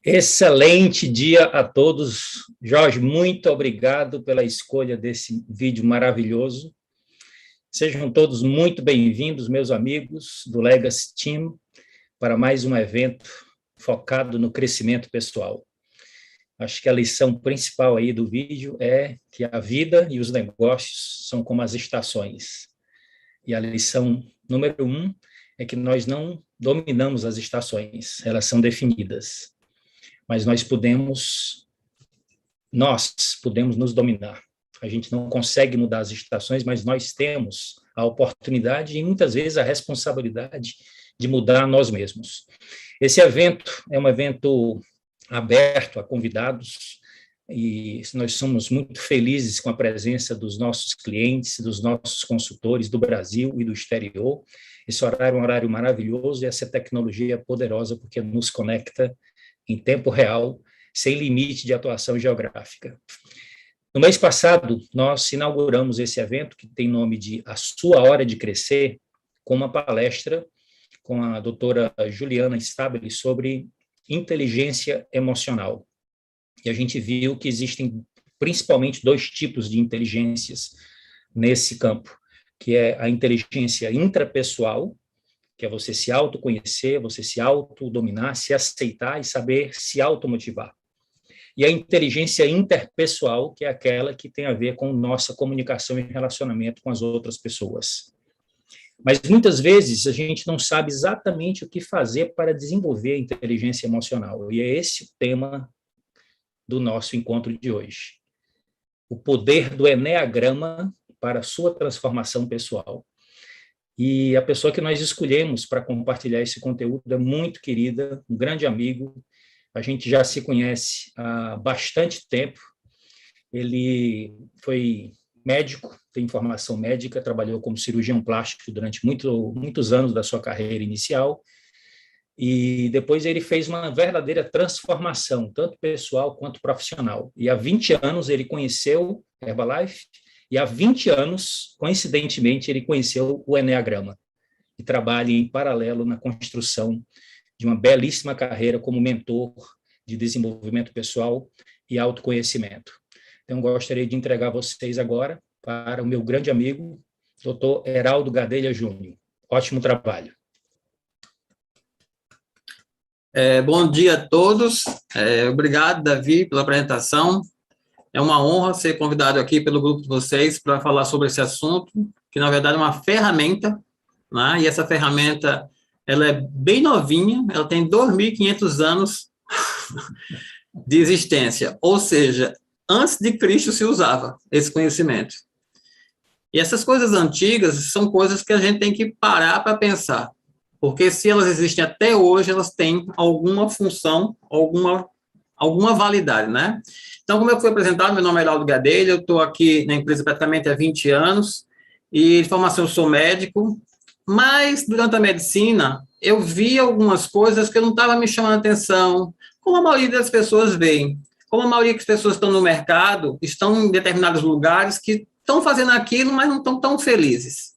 Excelente dia a todos. Jorge, muito obrigado pela escolha desse vídeo maravilhoso. Sejam todos muito bem-vindos, meus amigos do Legacy Team, para mais um evento focado no crescimento pessoal. Acho que a lição principal aí do vídeo é que a vida e os negócios são como as estações. E a lição número 1 é que nós não dominamos as estações, elas são definidas. Mas nós podemos nos dominar. A gente não consegue mudar as estações, mas nós temos a oportunidade e muitas vezes a responsabilidade de mudar nós mesmos. Esse evento é um evento aberto a convidados e nós somos muito felizes com a presença dos nossos clientes, dos nossos consultores do Brasil e do exterior. Esse horário é um horário maravilhoso e essa tecnologia é poderosa porque nos conecta em tempo real, sem limite de atuação geográfica. No mês passado, nós inauguramos esse evento, que tem nome de A Sua Hora de Crescer, com uma palestra com a doutora Juliana Stabile sobre inteligência emocional. E a gente viu que existem principalmente 2 tipos de inteligências nesse campo, que é a inteligência intrapessoal, que é você se autoconhecer, você se autodominar, se aceitar e saber se automotivar. E a inteligência interpessoal, que é aquela que tem a ver com nossa comunicação e relacionamento com as outras pessoas. Mas muitas vezes a gente não sabe exatamente o que fazer para desenvolver a inteligência emocional. E é esse o tema do nosso encontro de hoje. O poder do Eneagrama para a sua transformação pessoal. E a pessoa que nós escolhemos para compartilhar esse conteúdo é muito querida, um grande amigo. A gente já se conhece há bastante tempo. Ele foi médico, tem formação médica, trabalhou como cirurgião plástico durante muitos anos da sua carreira inicial. E depois ele fez uma verdadeira transformação, tanto pessoal quanto profissional. E há 20 anos ele conheceu Herbalife, e há 20 anos, coincidentemente, ele conheceu o Eneagrama e trabalha em paralelo na construção de uma belíssima carreira como mentor de desenvolvimento pessoal e autoconhecimento. Então, gostaria de entregar vocês agora para o meu grande amigo, Dr. Heraldo Gadelha Júnior. Ótimo trabalho. Bom dia a todos. Obrigado, Davi, pela apresentação. É uma honra ser convidado aqui pelo grupo de vocês para falar sobre esse assunto, que na verdade é uma ferramenta, né? E essa ferramenta, ela é bem novinha, ela tem 2.500 anos de existência, ou seja, antes de Cristo se usava esse conhecimento. E essas coisas antigas são coisas que a gente tem que parar para pensar, porque se elas existem até hoje, elas têm alguma função, alguma validade, né? Então, como eu fui apresentado, meu nome é Heraldo Gadelha, eu estou aqui na empresa praticamente há 20 anos, e de formação eu sou médico, mas durante a medicina eu vi algumas coisas que eu não estava me chamando a atenção, como a maioria das pessoas veem, como a maioria das pessoas estão no mercado, estão em determinados lugares que estão fazendo aquilo, mas não estão tão felizes.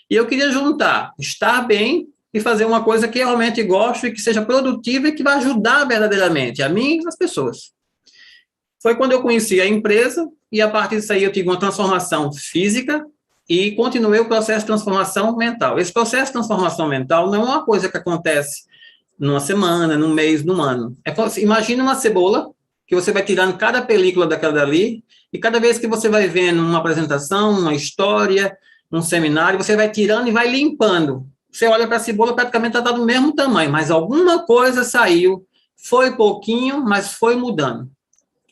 E eu queria juntar, estar bem e fazer uma coisa que eu realmente gosto e que seja produtiva e que vai ajudar verdadeiramente a mim e as pessoas. Foi quando eu conheci a empresa e, a partir disso aí, eu tive uma transformação física e continuei o processo de transformação mental. Esse processo de transformação mental não é uma coisa que acontece numa semana, num mês, num ano. Imagina uma cebola que você vai tirando cada película daquela dali e cada vez que você vai vendo uma apresentação, uma história, um seminário, você vai tirando e vai limpando. Você olha para a cebola, praticamente está do mesmo tamanho, mas alguma coisa saiu, foi pouquinho, mas foi mudando.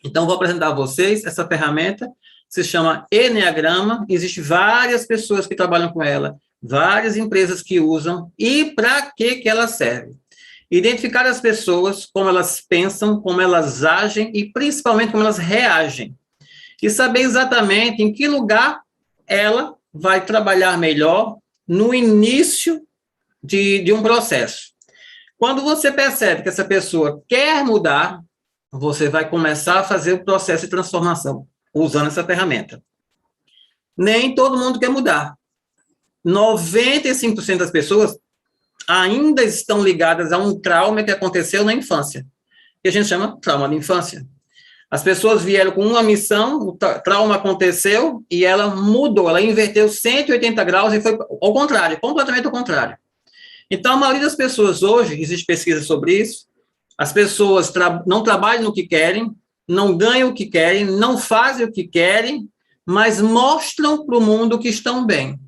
Então, vou apresentar a vocês essa ferramenta, se chama Eneagrama, existem várias pessoas que trabalham com ela, várias empresas que usam, e para que ela serve? Identificar as pessoas, como elas pensam, como elas agem e, principalmente, como elas reagem. E saber exatamente em que lugar ela vai trabalhar melhor no início de um processo. Quando você percebe que essa pessoa quer mudar, você vai começar a fazer o processo de transformação, usando essa ferramenta. Nem todo mundo quer mudar. 95% das pessoas ainda estão ligadas a um trauma que aconteceu na infância. que a gente chama trauma de infância. As pessoas vieram com uma missão, o trauma aconteceu e ela mudou, ela inverteu 180 graus e foi ao contrário, completamente ao contrário. Então, a maioria das pessoas hoje, existe pesquisa sobre isso, as pessoas não trabalham no que querem, não ganham o que querem, não fazem o que querem, mas mostram para o mundo que estão bem.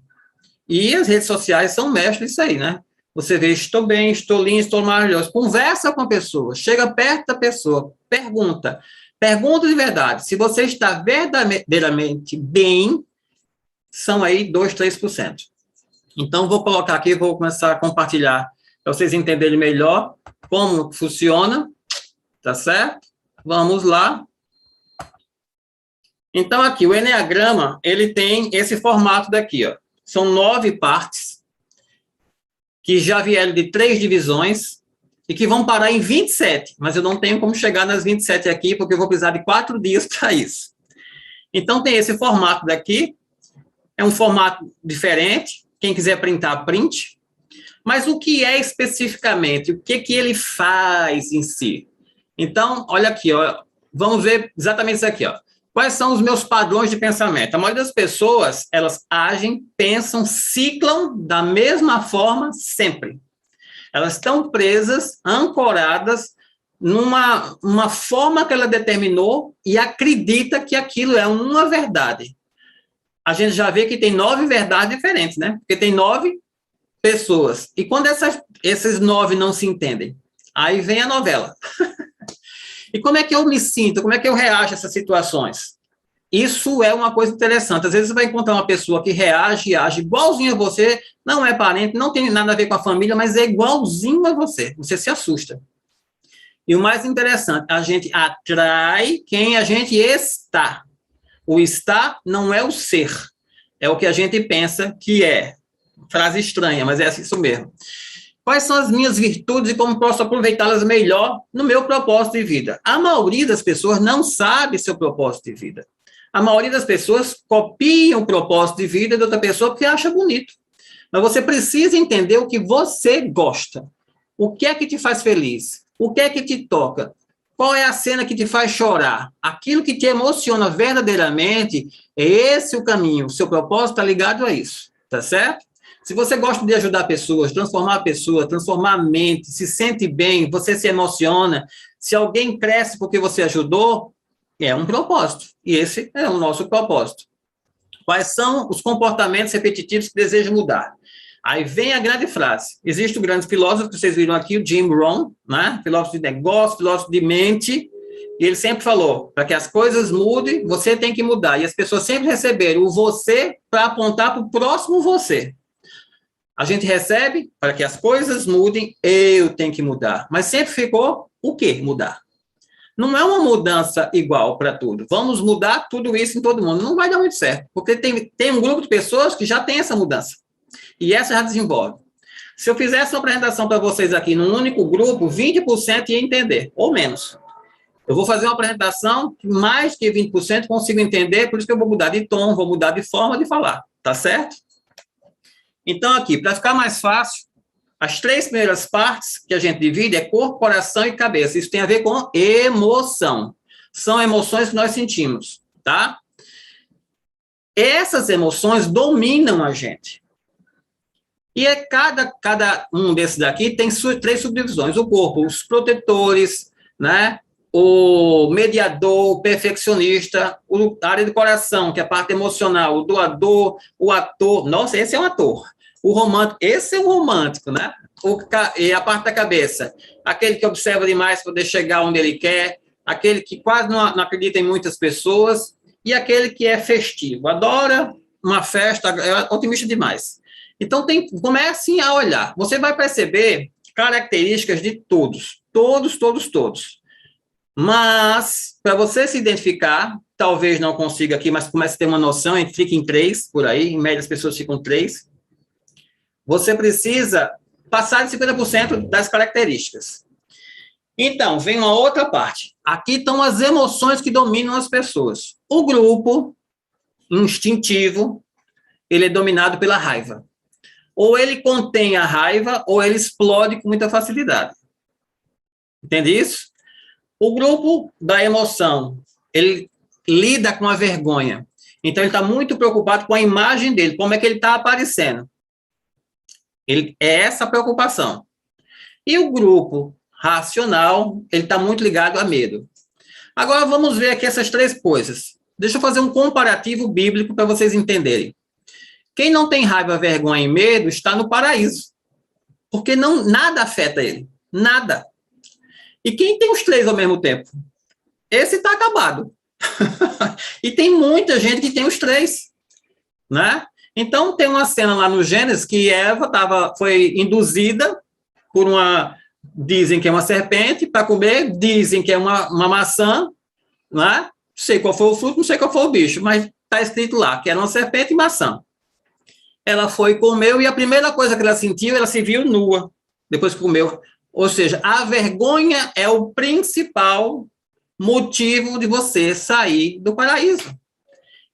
E as redes sociais são mestres disso aí, né? Você vê, estou bem, estou lindo, estou maravilhoso. Conversa com a pessoa, chega perto da pessoa, pergunta de verdade. Se você está verdadeiramente bem, são aí 2, 3%. Então, vou colocar aqui, vou começar a compartilhar para vocês entenderem melhor como funciona, tá certo? Vamos lá. Então, aqui, o Eneagrama, ele tem esse formato daqui, ó. São 9 partes, que já vieram de 3 divisões, e que vão parar em 27, mas eu não tenho como chegar nas 27 aqui, porque eu vou precisar de 4 dias para isso. Então, tem esse formato daqui, é um formato diferente, quem quiser printar, print. Mas o que é especificamente? O que ele faz em si? Então, olha aqui, ó, vamos ver exatamente isso aqui, ó. Quais são os meus padrões de pensamento? A maioria das pessoas, elas agem, pensam, ciclam da mesma forma sempre. Elas estão presas, ancoradas numa forma que ela determinou e acredita que aquilo é uma verdade. A gente já vê que tem 9 verdades diferentes, né? Porque tem 9 pessoas. E quando esses 9 não se entendem, aí vem a novela. E como é que eu me sinto? Como é que eu reajo a essas situações? Isso é uma coisa interessante. Às vezes você vai encontrar uma pessoa que reage e age igualzinho a você, não é parente, não tem nada a ver com a família, mas é igualzinho a você. Você se assusta. E o mais interessante, a gente atrai quem a gente está. O estar não é o ser. É o que a gente pensa que é. Frase estranha, mas é isso mesmo. Quais são as minhas virtudes e como posso aproveitá-las melhor no meu propósito de vida? A maioria das pessoas não sabe seu propósito de vida. A maioria das pessoas copiam o propósito de vida de outra pessoa porque acha bonito. Mas você precisa entender o que você gosta. O que é que te faz feliz? O que é que te toca? Qual é a cena que te faz chorar? Aquilo que te emociona verdadeiramente, é esse o caminho. O seu propósito está ligado a isso, tá certo? Se você gosta de ajudar pessoas, transformar a pessoa, transformar a mente, se sente bem, você se emociona, se alguém cresce porque você ajudou, é um propósito. E esse é o nosso propósito. Quais são os comportamentos repetitivos que deseja mudar? Aí vem a grande frase. Existe um grande filósofo, que vocês viram aqui, o Jim Rohn, né? Filósofo de negócio, filósofo de mente, e ele sempre falou, para que as coisas mudem, você tem que mudar. E as pessoas sempre receberam o você para apontar para o próximo você. A gente recebe, para que as coisas mudem, eu tenho que mudar. Mas sempre ficou o quê? Mudar. Não é uma mudança igual para tudo. Vamos mudar tudo isso em todo mundo. Não vai dar muito certo, porque tem um grupo de pessoas que já tem essa mudança. E essa já desenvolve. Se eu fizesse uma apresentação para vocês aqui num único grupo, 20% ia entender, ou menos. Eu vou fazer uma apresentação que mais que 20% consigo entender, por isso que eu vou mudar de tom, vou mudar de forma de falar. Tá certo? Então, aqui, para ficar mais fácil, as 3 primeiras partes que a gente divide é corpo, coração e cabeça. Isso tem a ver com emoção. São emoções que nós sentimos, tá? Essas emoções dominam a gente. E cada um desses daqui tem 3 subdivisões. O corpo, os protetores, né? O mediador, o perfeccionista, a área do coração, que é a parte emocional, o doador, o ator. Nossa, esse é um ator. O romântico, esse é um romântico, né? E a parte da cabeça, aquele que observa demais para poder chegar onde ele quer, aquele que quase não acredita em muitas pessoas, e aquele que é festivo, adora uma festa, é otimista demais. Então, comecem a olhar. Você vai perceber características de todos. Mas, para você se identificar, talvez não consiga aqui, mas comece a ter uma noção, fique em 3, por aí, em média as pessoas ficam 3. Você precisa passar de 50% das características. Então, vem uma outra parte. Aqui estão as emoções que dominam as pessoas. O grupo instintivo, ele é dominado pela raiva. Ou ele contém a raiva, ou ele explode com muita facilidade. Entende isso? O grupo da emoção, ele lida com a vergonha. Então, ele está muito preocupado com a imagem dele, como é que ele está aparecendo. É essa a preocupação. E o grupo racional, ele está muito ligado a medo. Agora, vamos ver aqui essas três coisas. Deixa eu fazer um comparativo bíblico para vocês entenderem. Quem não tem raiva, vergonha e medo está no paraíso. Porque nada afeta ele. Nada. E quem tem os três ao mesmo tempo? Esse está acabado. E tem muita gente que tem os três, né? Então, tem uma cena lá no Gênesis que Eva foi induzida por dizem que é uma serpente para comer, dizem que é uma maçã, né? Não sei qual foi o fruto, não sei qual foi o bicho, mas está escrito lá que era uma serpente e maçã. Ela foi, comeu, e a primeira coisa que ela sentiu, ela se viu nua, depois que comeu. Ou seja, a vergonha é o principal motivo de você sair do paraíso.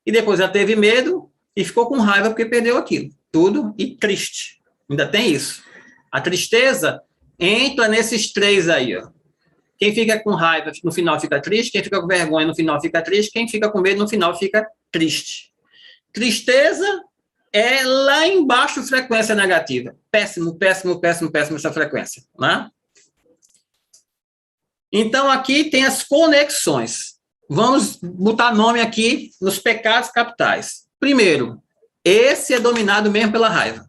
E depois ela teve medo e ficou com raiva porque perdeu aquilo. Tudo e triste. Ainda tem isso. A tristeza entra nesses três aí, ó. Quem fica com raiva no final fica triste, quem fica com vergonha no final fica triste, quem fica com medo no final fica triste. Tristeza é lá embaixo frequência negativa. Péssimo, péssimo, péssimo, péssimo essa frequência, né? Então, aqui tem as conexões. Vamos botar nome aqui nos pecados capitais. Primeiro, esse é dominado mesmo pela raiva.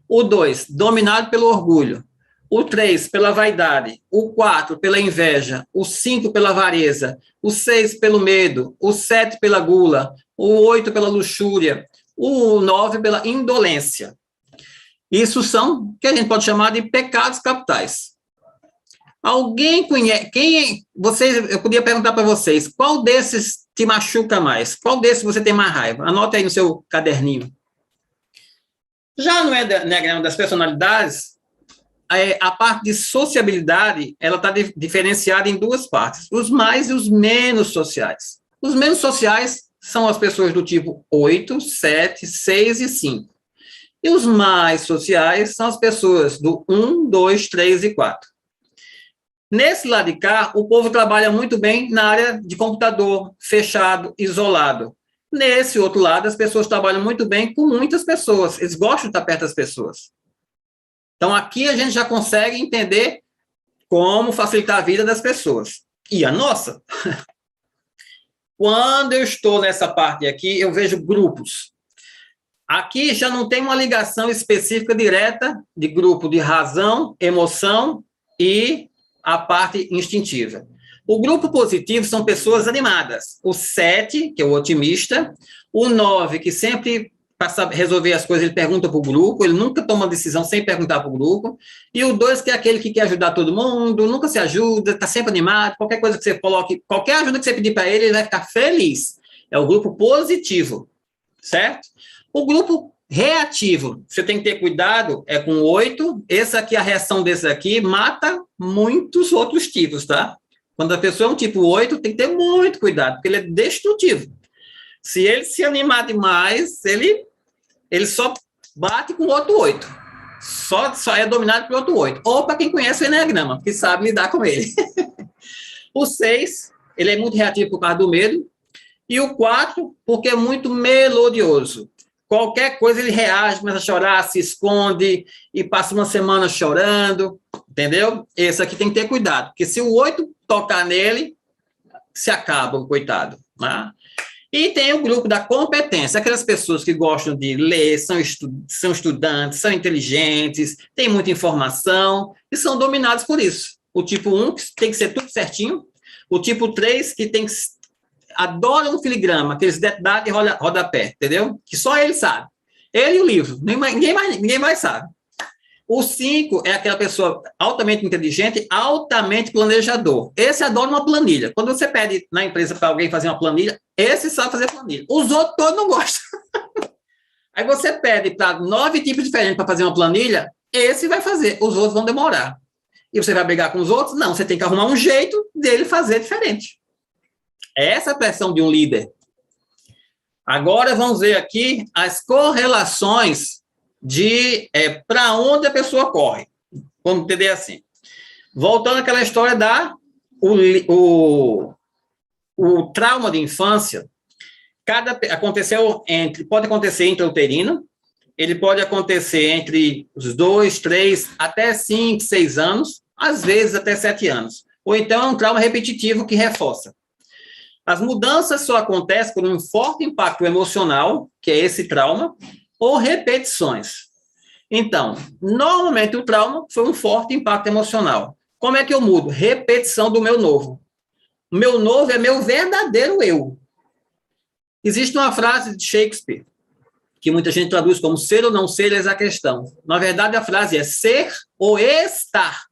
O 2, dominado pelo orgulho. O 3, pela vaidade. O 4, pela inveja. O 5, pela avareza. O 6, pelo medo. O 7, pela gula. O 8, pela luxúria. O 9, pela indolência. Isso são, que a gente pode chamar de pecados capitais. Alguém conhece, eu podia perguntar para vocês, qual desses te machuca mais? Qual desses você tem mais raiva? Anota aí no seu caderninho. Já no Enneagrama das personalidades, a parte de sociabilidade, ela está diferenciada em duas partes, os mais e os menos sociais. Os menos sociais são as pessoas do tipo 8, 7, 6 e 5. E os mais sociais são as pessoas do 1, 2, 3 e 4. Nesse lado de cá, o povo trabalha muito bem na área de computador, fechado, isolado. Nesse outro lado, as pessoas trabalham muito bem com muitas pessoas. Eles gostam de estar perto das pessoas. Então, aqui a gente já consegue entender como facilitar a vida das pessoas. E a nossa? Quando eu estou nessa parte aqui, eu vejo grupos. Aqui já não tem uma ligação específica direta de grupo de razão, emoção e a parte instintiva. O grupo positivo são pessoas animadas. O 7, que é o otimista. O 9, que sempre, para resolver as coisas, ele pergunta para o grupo. Ele nunca toma decisão sem perguntar para o grupo. E o 2, que é aquele que quer ajudar todo mundo, nunca se ajuda, está sempre animado. Qualquer coisa que você coloque, qualquer ajuda que você pedir para ele, ele vai ficar feliz. É o grupo positivo, certo? O grupo reativo, você tem que ter cuidado, é com 8. Essa aqui, a reação desse aqui, mata muitos outros tipos, tá? Quando a pessoa é um tipo 8, tem que ter muito cuidado, porque ele é destrutivo. Se ele se animar demais, ele só bate com o outro 8. Só é dominado pelo outro 8. Ou para quem conhece o Enneagrama, que sabe lidar com ele. O 6, ele é muito reativo por causa do medo. E o 4, porque é muito melodioso. Qualquer coisa ele reage, começa a chorar, se esconde e passa uma semana chorando, entendeu? Esse aqui tem que ter cuidado, porque se o 8 tocar nele, se acaba o coitado, né? E tem o grupo da competência, aquelas pessoas que gostam de ler, são estudantes, são inteligentes, têm muita informação e são dominados por isso. O tipo 1, que tem que ser tudo certinho, o tipo 3, que tem que adora um filigrama, aqueles detalhes de rodapé, entendeu? Que só ele sabe. Ele e o livro, ninguém mais sabe. O 5 é aquela pessoa altamente inteligente, altamente planejador. Esse adora uma planilha. Quando você pede na empresa para alguém fazer uma planilha, esse sabe fazer planilha. Os outros todos não gostam. Aí você pede para 9 tipos diferentes para fazer uma planilha, esse vai fazer, os outros vão demorar. E você vai brigar com os outros? Não, você tem que arrumar um jeito dele fazer diferente. Essa é a pressão de um líder. Agora vamos ver aqui as correlações de para onde a pessoa corre. Vamos entender assim. Voltando àquela história da o trauma de infância pode acontecer intrauterino, ele pode acontecer entre os 2, 3, até 5, 6 anos, às vezes até 7 anos. Ou então é um trauma repetitivo que reforça. As mudanças só acontecem por um forte impacto emocional, que é esse trauma, ou repetições. Então, normalmente o trauma foi um forte impacto emocional. Como é que eu mudo? Repetição do meu novo. O meu novo é meu verdadeiro eu. Existe uma frase de Shakespeare, que muita gente traduz como ser ou não ser, eis a questão. Na verdade, a frase é ser ou estar,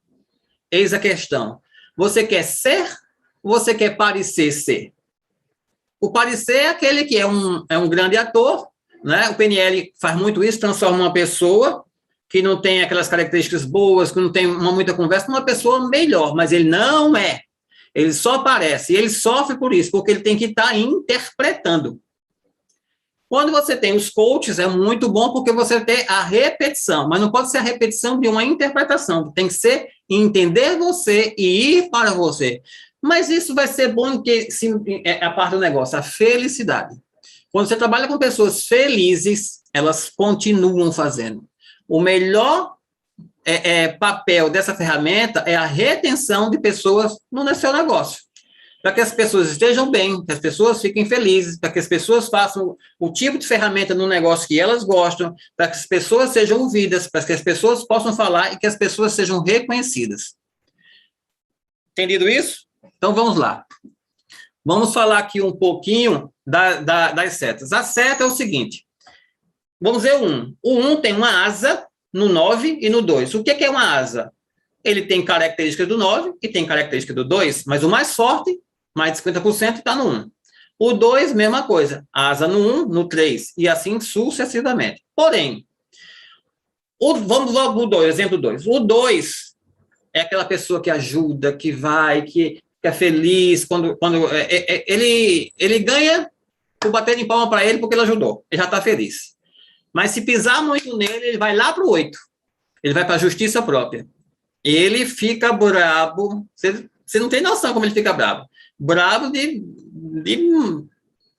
eis a questão. Você quer ser ou você quer parecer ser? O parecer é aquele que é um grande ator, né? O PNL faz muito isso, transforma uma pessoa que não tem aquelas características boas, que não tem muita conversa, numa pessoa melhor, mas ele não é. Ele só parece, e ele sofre por isso, porque ele tem que estar interpretando. Quando você tem os coaches, é muito bom porque você tem a repetição, mas não pode ser a repetição de uma interpretação, tem que ser entender você e ir para você. Mas isso vai ser bom que é a parte do negócio, a felicidade. Quando você trabalha com pessoas felizes, elas continuam fazendo. O melhor papel dessa ferramenta é a retenção de pessoas no seu negócio. Para que as pessoas estejam bem, que as pessoas fiquem felizes, para que as pessoas façam o tipo de ferramenta no negócio que elas gostam, para que as pessoas sejam ouvidas, para que as pessoas possam falar e que as pessoas sejam reconhecidas. Entendido isso? Então, vamos lá. Vamos falar aqui um pouquinho das setas. A seta é o seguinte. Vamos ver o 1. O 1 tem uma asa no 9 e no 2. O que é uma asa? Ele tem características do 9 e tem características do 2, mas o mais forte, mais de 50%, está no 1. O 2, mesma coisa. Asa no 1, no 3, e assim sucessivamente. Porém, vamos logo no 2, exemplo 2. O 2 é aquela pessoa que ajuda, que vai, que é feliz, quando ele ganha por bater em palma para ele porque ele ajudou. Ele já está feliz. Mas se pisar muito nele, ele vai lá para o 8. Ele vai para a justiça própria. Ele fica brabo. Você não tem noção como ele fica brabo. Brabo de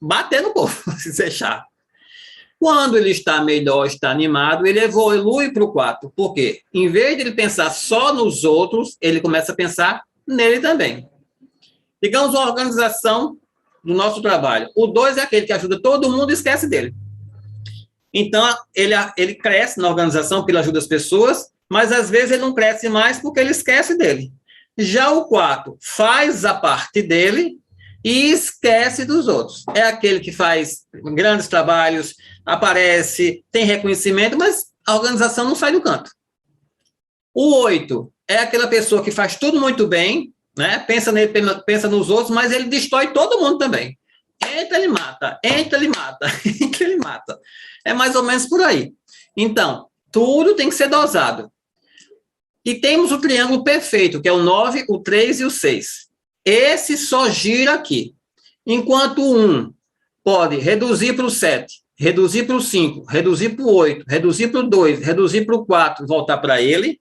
bater no povo, se deixar. Quando ele está melhor, está animado, ele evolui para o 4. Por quê? Em vez de ele pensar só nos outros, ele começa a pensar nele também. Digamos uma organização do nosso trabalho. O 2 é aquele que ajuda todo mundo e esquece dele. Então, ele cresce na organização porque ele ajuda as pessoas, mas às vezes ele não cresce mais porque ele esquece dele. Já o 4 faz a parte dele e esquece dos outros. É aquele que faz grandes trabalhos, aparece, tem reconhecimento, mas a organização não sai do canto. O 8 é aquela pessoa que faz tudo muito bem, né? Pensa nele, pensa nos outros, mas ele destrói todo mundo também. Entra, ele mata, entra, ele mata, entra, ele mata. É mais ou menos por aí. Então, tudo tem que ser dosado. E temos o triângulo perfeito, que é o 9, o 3 e o 6. Esse só gira aqui. Enquanto o 1 pode reduzir para o 7, reduzir para o 5, reduzir para o 8, reduzir para o 2, reduzir para o 4, voltar para ele,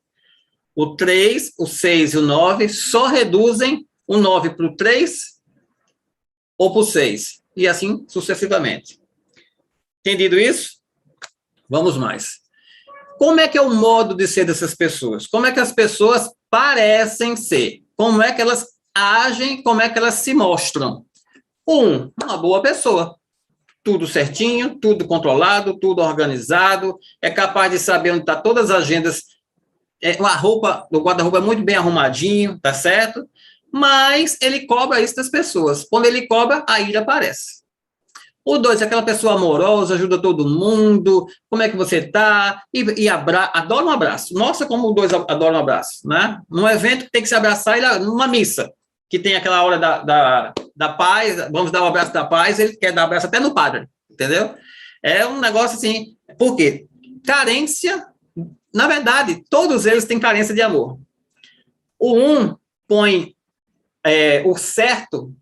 o 3, o 6 e o 9 só reduzem o 9 para o 3 ou para o 6. E assim sucessivamente. Entendido isso? Vamos mais. Como é que é o modo de ser dessas pessoas? Como é que as pessoas parecem ser? Como é que elas agem? Como é que elas se mostram? Uma boa pessoa. Tudo certinho, tudo controlado, tudo organizado, é capaz de saber onde estão todas as agendas. Uma roupa, o guarda-roupa é muito bem arrumadinho, tá certo? Mas ele cobra isso das pessoas. Quando ele cobra, a ira aparece. O 2 é aquela pessoa amorosa, ajuda todo mundo, como é que você está? Adora um abraço. Nossa, como o 2 adora um abraço, né? Num evento que tem que se abraçar, numa missa, que tem aquela hora da paz, vamos dar um abraço da paz, ele quer dar um abraço até no padre, entendeu? É um negócio assim, por quê? Carência, na verdade, todos eles têm carência de amor. O 1 põe o certo,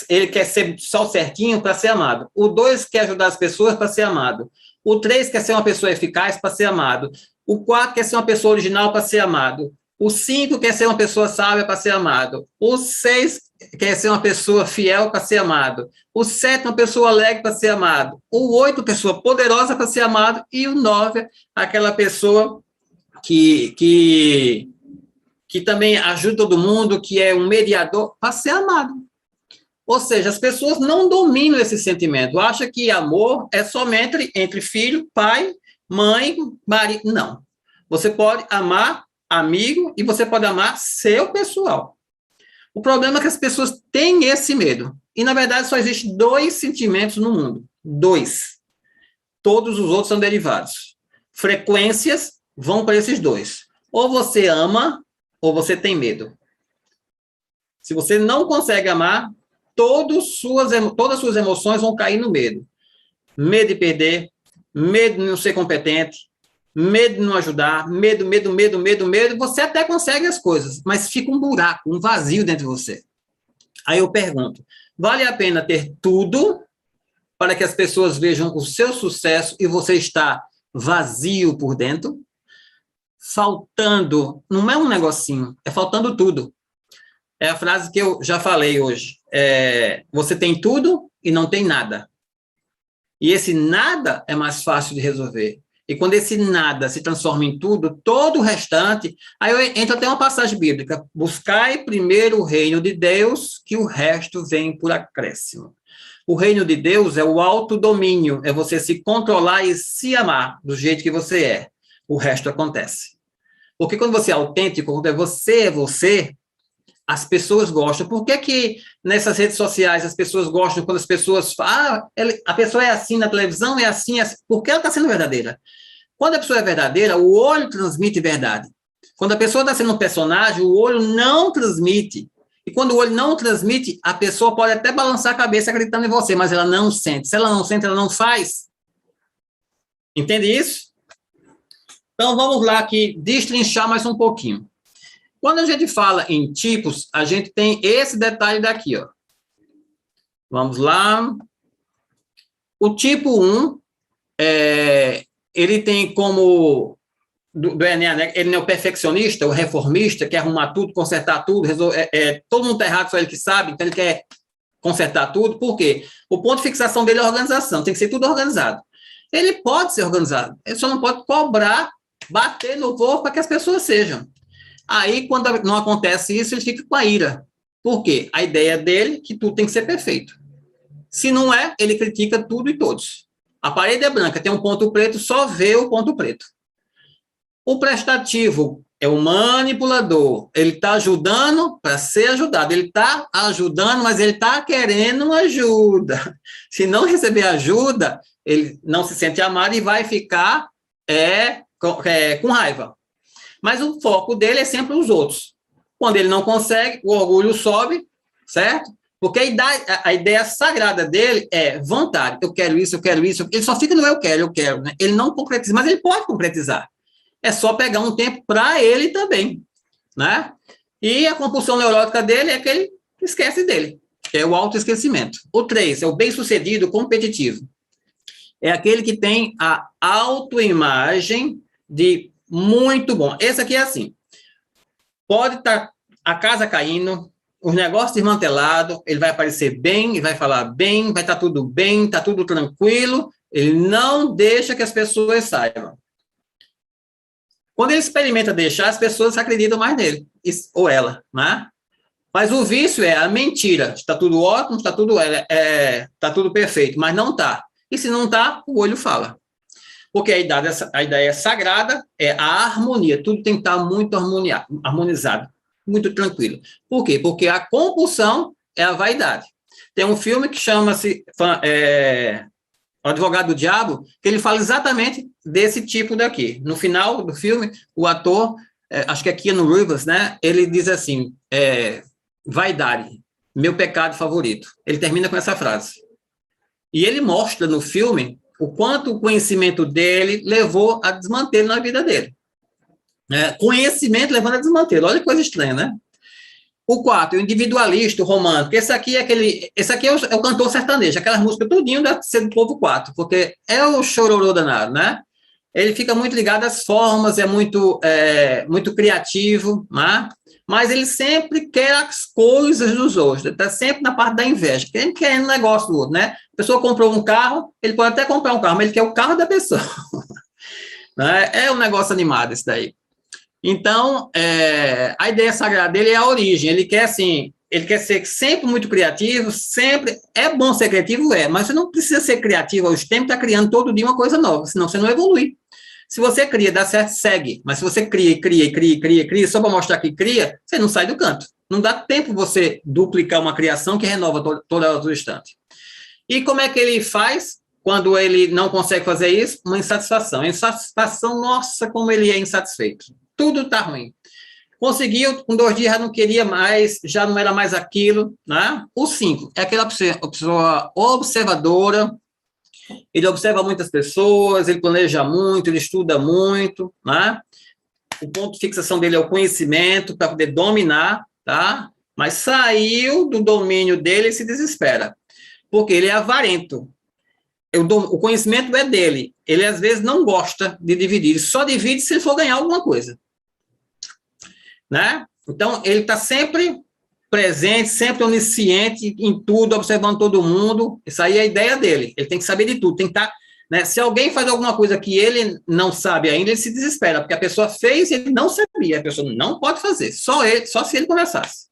ele quer ser só certinho para ser amado. O 2 quer ajudar as pessoas para ser amado. O 3 quer ser uma pessoa eficaz para ser amado. O 4 quer ser uma pessoa original para ser amado. O 5 quer ser uma pessoa sábia para ser amado. O 6 quer ser uma pessoa fiel para ser amado. O 7, uma pessoa alegre para ser amado. O 8, pessoa poderosa para ser amado. E o 9, aquela pessoa que também ajuda todo mundo, que é um mediador para ser amado. Ou seja, as pessoas não dominam esse sentimento. Acham que amor é somente entre filho, pai, mãe, marido. Não. Você pode amar amigo e você pode amar seu pessoal. O problema é que as pessoas têm esse medo. E, na verdade, só existem 2 sentimentos no mundo. 2. Todos os outros são derivados. Frequências vão para esses 2. Ou você ama, ou você tem medo. Se você não consegue amar, todas as suas emoções vão cair no medo. Medo de perder, medo de não ser competente, medo de não ajudar, medo, você até consegue as coisas, mas fica um buraco, um vazio dentro de você. Aí eu pergunto, vale a pena ter tudo para que as pessoas vejam o seu sucesso e você está vazio por dentro? Faltando, não é um negocinho, é faltando tudo. É a frase que eu já falei hoje. Você tem tudo e não tem nada. E esse nada é mais fácil de resolver. E quando esse nada se transforma em tudo, todo o restante... Aí entra até uma passagem bíblica. Buscai primeiro o reino de Deus, que o resto vem por acréscimo. O reino de Deus é o autodomínio, é você se controlar e se amar do jeito que você é. O resto acontece. Porque quando você é autêntico, quando é você, as pessoas gostam. Por que nessas redes sociais as pessoas gostam quando as pessoas falam, a pessoa é assim na televisão, é assim, porque ela está sendo verdadeira. Quando a pessoa é verdadeira, o olho transmite verdade. Quando a pessoa está sendo um personagem, o olho não transmite. E quando o olho não transmite, a pessoa pode até balançar a cabeça acreditando em você, mas ela não sente. Se ela não sente, ela não faz. Entende isso? Então, vamos lá aqui, destrinchar mais um pouquinho. Quando a gente fala em tipos, a gente tem esse detalhe daqui, ó. Vamos lá. O tipo 1, ele tem como, do Enéas, né? Ele não é o perfeccionista, o reformista, quer arrumar tudo, consertar tudo, todo mundo está errado, só ele que sabe, então ele quer consertar tudo. Por quê? O ponto de fixação dele é a organização, tem que ser tudo organizado. Ele pode ser organizado, ele só não pode cobrar, bater no povo para que as pessoas sejam. Aí, quando não acontece isso, ele fica com a ira. Por quê? A ideia dele é que tudo tem que ser perfeito. Se não é, ele critica tudo e todos. A parede é branca, tem um ponto preto, só vê o ponto preto. O prestativo é o manipulador. Ele está ajudando para ser ajudado. Ele está ajudando, mas ele está querendo ajuda. Se não receber ajuda, ele não se sente amado e vai ficar com raiva. Mas o foco dele é sempre os outros. Quando ele não consegue, o orgulho sobe, certo? Porque a ideia sagrada dele é vontade. Eu quero isso, eu quero isso. Ele só fica no eu quero, né? Ele não concretiza, mas ele pode concretizar. É só pegar um tempo para ele também, né? E a compulsão neurótica dele é que ele esquece dele, que é o autoesquecimento. O 3 é o bem-sucedido competitivo. É aquele que tem a autoimagem de muito bom. Esse aqui é assim. Pode estar a casa caindo, os negócios desmantelados, ele vai aparecer bem, ele vai falar bem, vai estar tudo bem, está tudo tranquilo, ele não deixa que as pessoas saibam. Quando ele experimenta deixar, as pessoas acreditam mais nele, ou ela, né? Mas o vício é a mentira. Está tudo ótimo, está tudo perfeito, mas não está. E se não está, o olho fala. Porque a ideia sagrada é a harmonia. Tudo tem que estar muito harmonizado, muito tranquilo. Por quê? Porque a compulsão é a vaidade. Tem um filme que chama-se O Advogado do Diabo, que ele fala exatamente desse tipo daqui. No final do filme, o ator, acho que é Keanu Reeves, né? Ele diz assim, vaidade, meu pecado favorito. Ele termina com essa frase. E ele mostra no filme o quanto o conhecimento dele levou a desmantelo na vida dele. Conhecimento levando a desmantelo. Olha que coisa estranha, né? O 4, o individualista, o romântico. Esse aqui é o cantor sertanejo, aquelas músicas tudinho deve ser do povo 4, porque é o chororô danado, né? ele fica muito ligado às formas, é muito criativo, né? Mas ele sempre quer as coisas dos outros, ele está sempre na parte da inveja, querendo o negócio do outro, né? A pessoa comprou um carro, ele pode até comprar um carro, mas ele quer o carro da pessoa. Né? É um negócio animado isso daí. Então, a ideia sagrada dele é a origem, ele quer assim, ele quer ser sempre muito criativo, sempre, é bom ser criativo, mas você não precisa ser criativo aos tempos, está criando todo dia uma coisa nova, senão você não evolui. Se você cria, dá certo, segue. Mas se você cria, só para mostrar que cria, você não sai do canto. Não dá tempo você duplicar uma criação que renova todo instante. E como é que ele faz quando ele não consegue fazer isso? Uma insatisfação. Insatisfação, nossa, como ele é insatisfeito. Tudo está ruim. Conseguiu, com 2 dias já não queria mais, já não era mais aquilo. Né? O 5 é aquela pessoa observadora. Ele observa muitas pessoas, ele planeja muito, ele estuda muito, né? O ponto de fixação dele é o conhecimento, para poder dominar, tá? Mas saiu do domínio dele e se desespera, porque ele é avarento. O conhecimento é dele, ele às vezes não gosta de dividir, ele só divide se ele for ganhar alguma coisa, né? Então, ele está sempre presente, sempre onisciente em tudo, observando todo mundo. Isso aí é a ideia dele. Ele tem que saber de tudo, tem que estar, né? Se alguém faz alguma coisa que ele não sabe ainda, ele se desespera, porque a pessoa fez e ele não sabia, a pessoa não pode fazer, só se ele conversasse.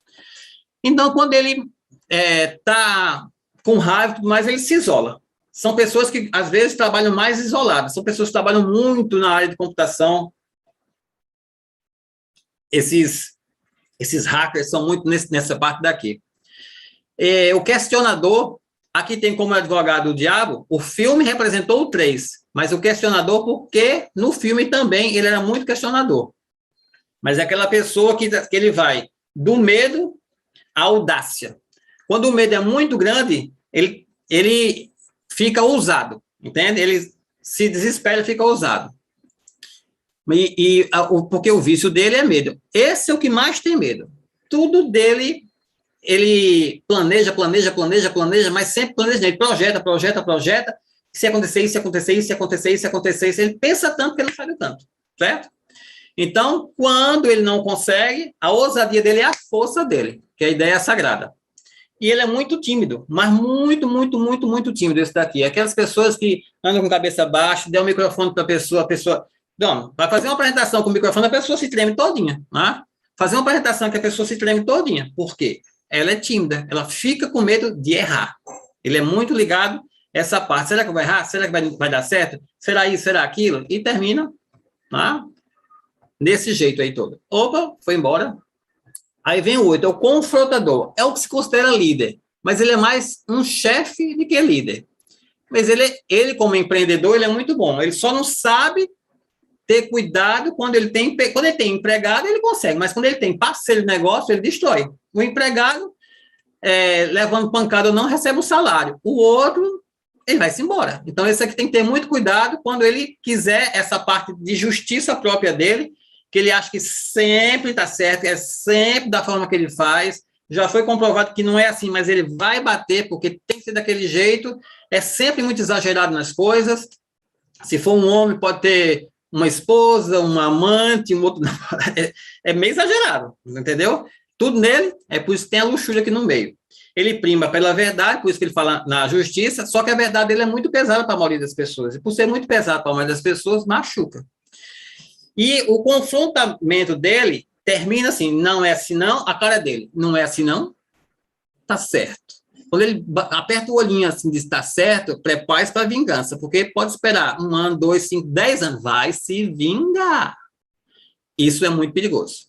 Então, quando ele está com raiva e tudo mais, ele se isola. São pessoas que, às vezes, trabalham mais isoladas, são pessoas que trabalham muito na área de computação. Esses hackers são muito nessa parte daqui. O questionador, aqui tem como advogado o diabo, o filme representou o 3, mas o questionador, porque no filme também ele era muito questionador. Mas é aquela pessoa que ele vai do medo à audácia. Quando o medo é muito grande, ele fica ousado, entende? Ele se desespera e fica ousado. Porque o vício dele é medo. Esse é o que mais tem medo. Tudo dele, ele planeja, mas sempre planeja. Ele projeta. Se acontecer isso, se acontecer isso, se acontecer isso, se acontecer isso. Ele pensa tanto que ele não sabe tanto, certo? Então, quando ele não consegue, a ousadia dele é a força dele, que é a ideia sagrada. E ele é muito tímido, mas muito tímido esse daqui. Aquelas pessoas que andam com a cabeça baixa, dão o microfone para a pessoa... Não, vai fazer uma apresentação com o microfone, a pessoa se treme todinha, né? Fazer uma apresentação que a pessoa se treme todinha. Por quê? Ela é tímida, ela fica com medo de errar. Ele é muito ligado a essa parte. Será que vai errar? Será que vai dar certo? Será isso? Será aquilo? E termina, né? Desse jeito aí todo. Opa, foi embora. Aí vem o 8, é o confrontador. É o que se considera líder, mas ele é mais um chefe do que líder. Mas ele como empreendedor, ele é muito bom. Ele só não sabe ter cuidado quando ele tem empregado, ele consegue, mas quando ele tem parceiro de negócio, ele destrói. O empregado, levando pancada, não recebe o salário. O outro, ele vai-se embora. Então, esse aqui tem que ter muito cuidado quando ele quiser essa parte de justiça própria dele, que ele acha que sempre está certo, é sempre da forma que ele faz. Já foi comprovado que não é assim, mas ele vai bater, porque tem que ser daquele jeito. É sempre muito exagerado nas coisas. Se for um homem, pode ter uma esposa, uma amante, um outro... É meio exagerado, entendeu? Tudo nele, é por isso que tem a luxúria aqui no meio. Ele prima pela verdade, por isso que ele fala na justiça, só que a verdade dele é muito pesada para a maioria das pessoas. E por ser muito pesado para a maioria das pessoas, machuca. E o confrontamento dele termina assim, não é assim não, a cara dele, não é assim não, tá certo. Quando ele aperta o olhinho assim, diz tá certo, prepare-se para a vingança, porque pode esperar 1 ano, 2, 5, 10 anos, vai se vingar. Isso é muito perigoso.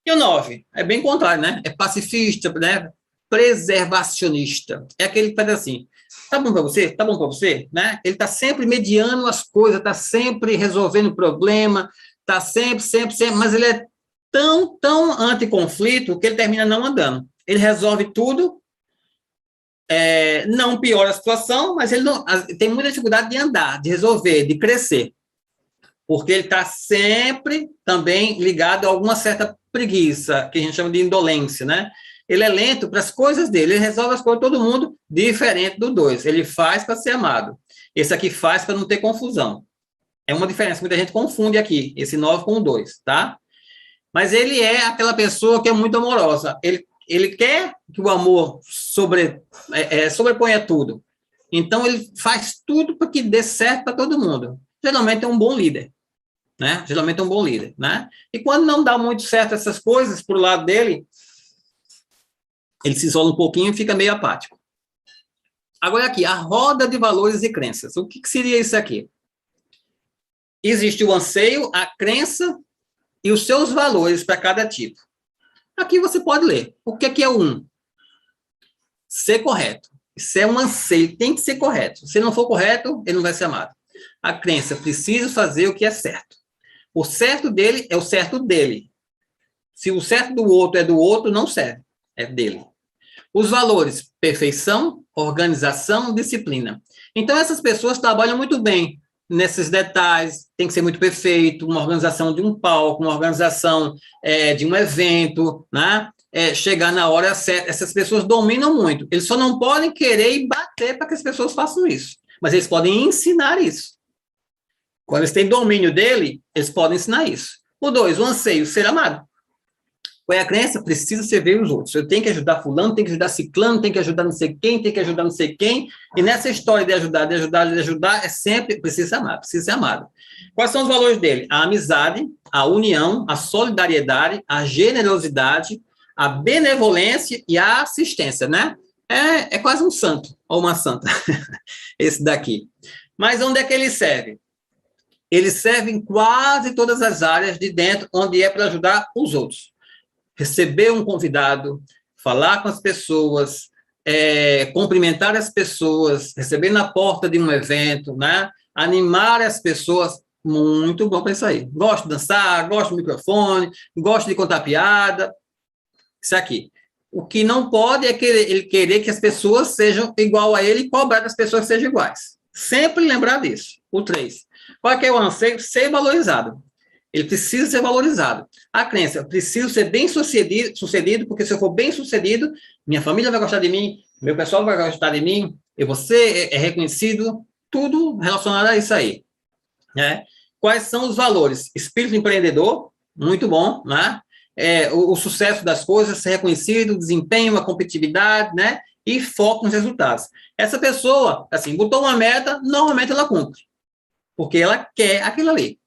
E o 9, é bem contrário, né? É pacifista, né? Preservacionista. É aquele que faz assim, tá bom para você? Tá bom para você? Né? Ele está sempre mediando as coisas, está sempre resolvendo o problema, está sempre, mas ele é tão anticonflito que ele termina não andando. Ele resolve tudo, não piora a situação, mas ele tem muita dificuldade de andar, de resolver, de crescer, porque ele está sempre também ligado a alguma certa preguiça, que a gente chama de indolência, né? Ele é lento para as coisas dele, ele resolve as coisas de todo mundo, diferente do 2. Ele faz para ser amado. Esse aqui faz para não ter confusão. É uma diferença, muita gente confunde aqui, esse 9 com o 2, tá? Mas ele é aquela pessoa que é muito amorosa. Ele quer que o amor sobreponha tudo. Então, ele faz tudo para que dê certo para todo mundo. Geralmente é um bom líder, né? Geralmente é um bom líder, né? E quando não dá muito certo essas coisas pro lado dele, ele se isola um pouquinho e fica meio apático. Agora aqui, a roda de valores e crenças. O que seria isso aqui? Existe o anseio, a crença e os seus valores para cada tipo. Aqui você pode ler. O que é o 1? Ser correto. Isso é um anseio, tem que ser correto. Se não for correto, ele não vai ser amado. A crença, preciso fazer o que é certo. O certo dele é o certo dele. Se o certo do outro é do outro, não serve. É dele. Os valores, perfeição, organização, disciplina. Então, essas pessoas trabalham muito bem nesses detalhes, tem que ser muito perfeito, uma organização de um palco, uma organização de um evento, né? Chegar na hora certa. Essas pessoas dominam muito. Eles só não podem querer e bater para que as pessoas façam isso. Mas eles podem ensinar isso. Quando eles têm domínio dele, eles podem ensinar isso. O 2, o anseio, ser amado. Qual é a crença? Precisa servir os outros. Eu tenho que ajudar fulano, tenho que ajudar ciclano, tenho que ajudar não sei quem, tenho que ajudar não sei quem. E nessa história de ajudar, é sempre precisa ser amado, precisa ser amado. Quais são os valores dele? A amizade, a união, a solidariedade, a generosidade, a benevolência e a assistência, né? É quase um santo, ou uma santa, esse daqui. Mas onde é que ele serve? Ele serve em quase todas as áreas de dentro, onde é para ajudar os outros. Receber um convidado, falar com as pessoas, cumprimentar as pessoas, receber na porta de um evento, né? Animar as pessoas, muito bom para isso aí. Gosto de dançar, gosto do microfone, gosto de contar piada, isso aqui. O que não pode é ele querer que as pessoas sejam igual a ele e cobrar das pessoas que sejam iguais. Sempre lembrar disso. O 3. Qual é que é o anseio? Ser valorizado. Ele precisa ser valorizado. A crença, eu preciso ser bem sucedido, porque se eu for bem sucedido, minha família vai gostar de mim, meu pessoal vai gostar de mim, eu vou ser reconhecido, tudo relacionado a isso aí. Né? Quais são os valores? Espírito empreendedor, muito bom, né? O sucesso das coisas, ser reconhecido, desempenho, a competitividade, né? E foco nos resultados. Essa pessoa, assim, botou uma meta, normalmente ela cumpre, porque ela quer aquilo ali.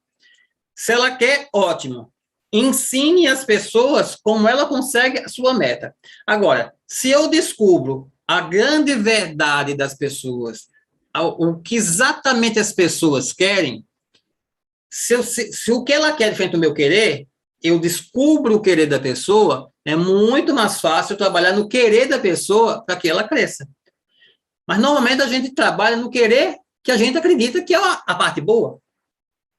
Se ela quer, ótimo. Ensine as pessoas como ela consegue a sua meta. Agora, se eu descubro a grande verdade das pessoas, o que exatamente as pessoas querem, se o que ela quer diferente do meu querer, eu descubro o querer da pessoa, é muito mais fácil trabalhar no querer da pessoa para que ela cresça. Mas, normalmente, a gente trabalha no querer que a gente acredita que é a parte boa.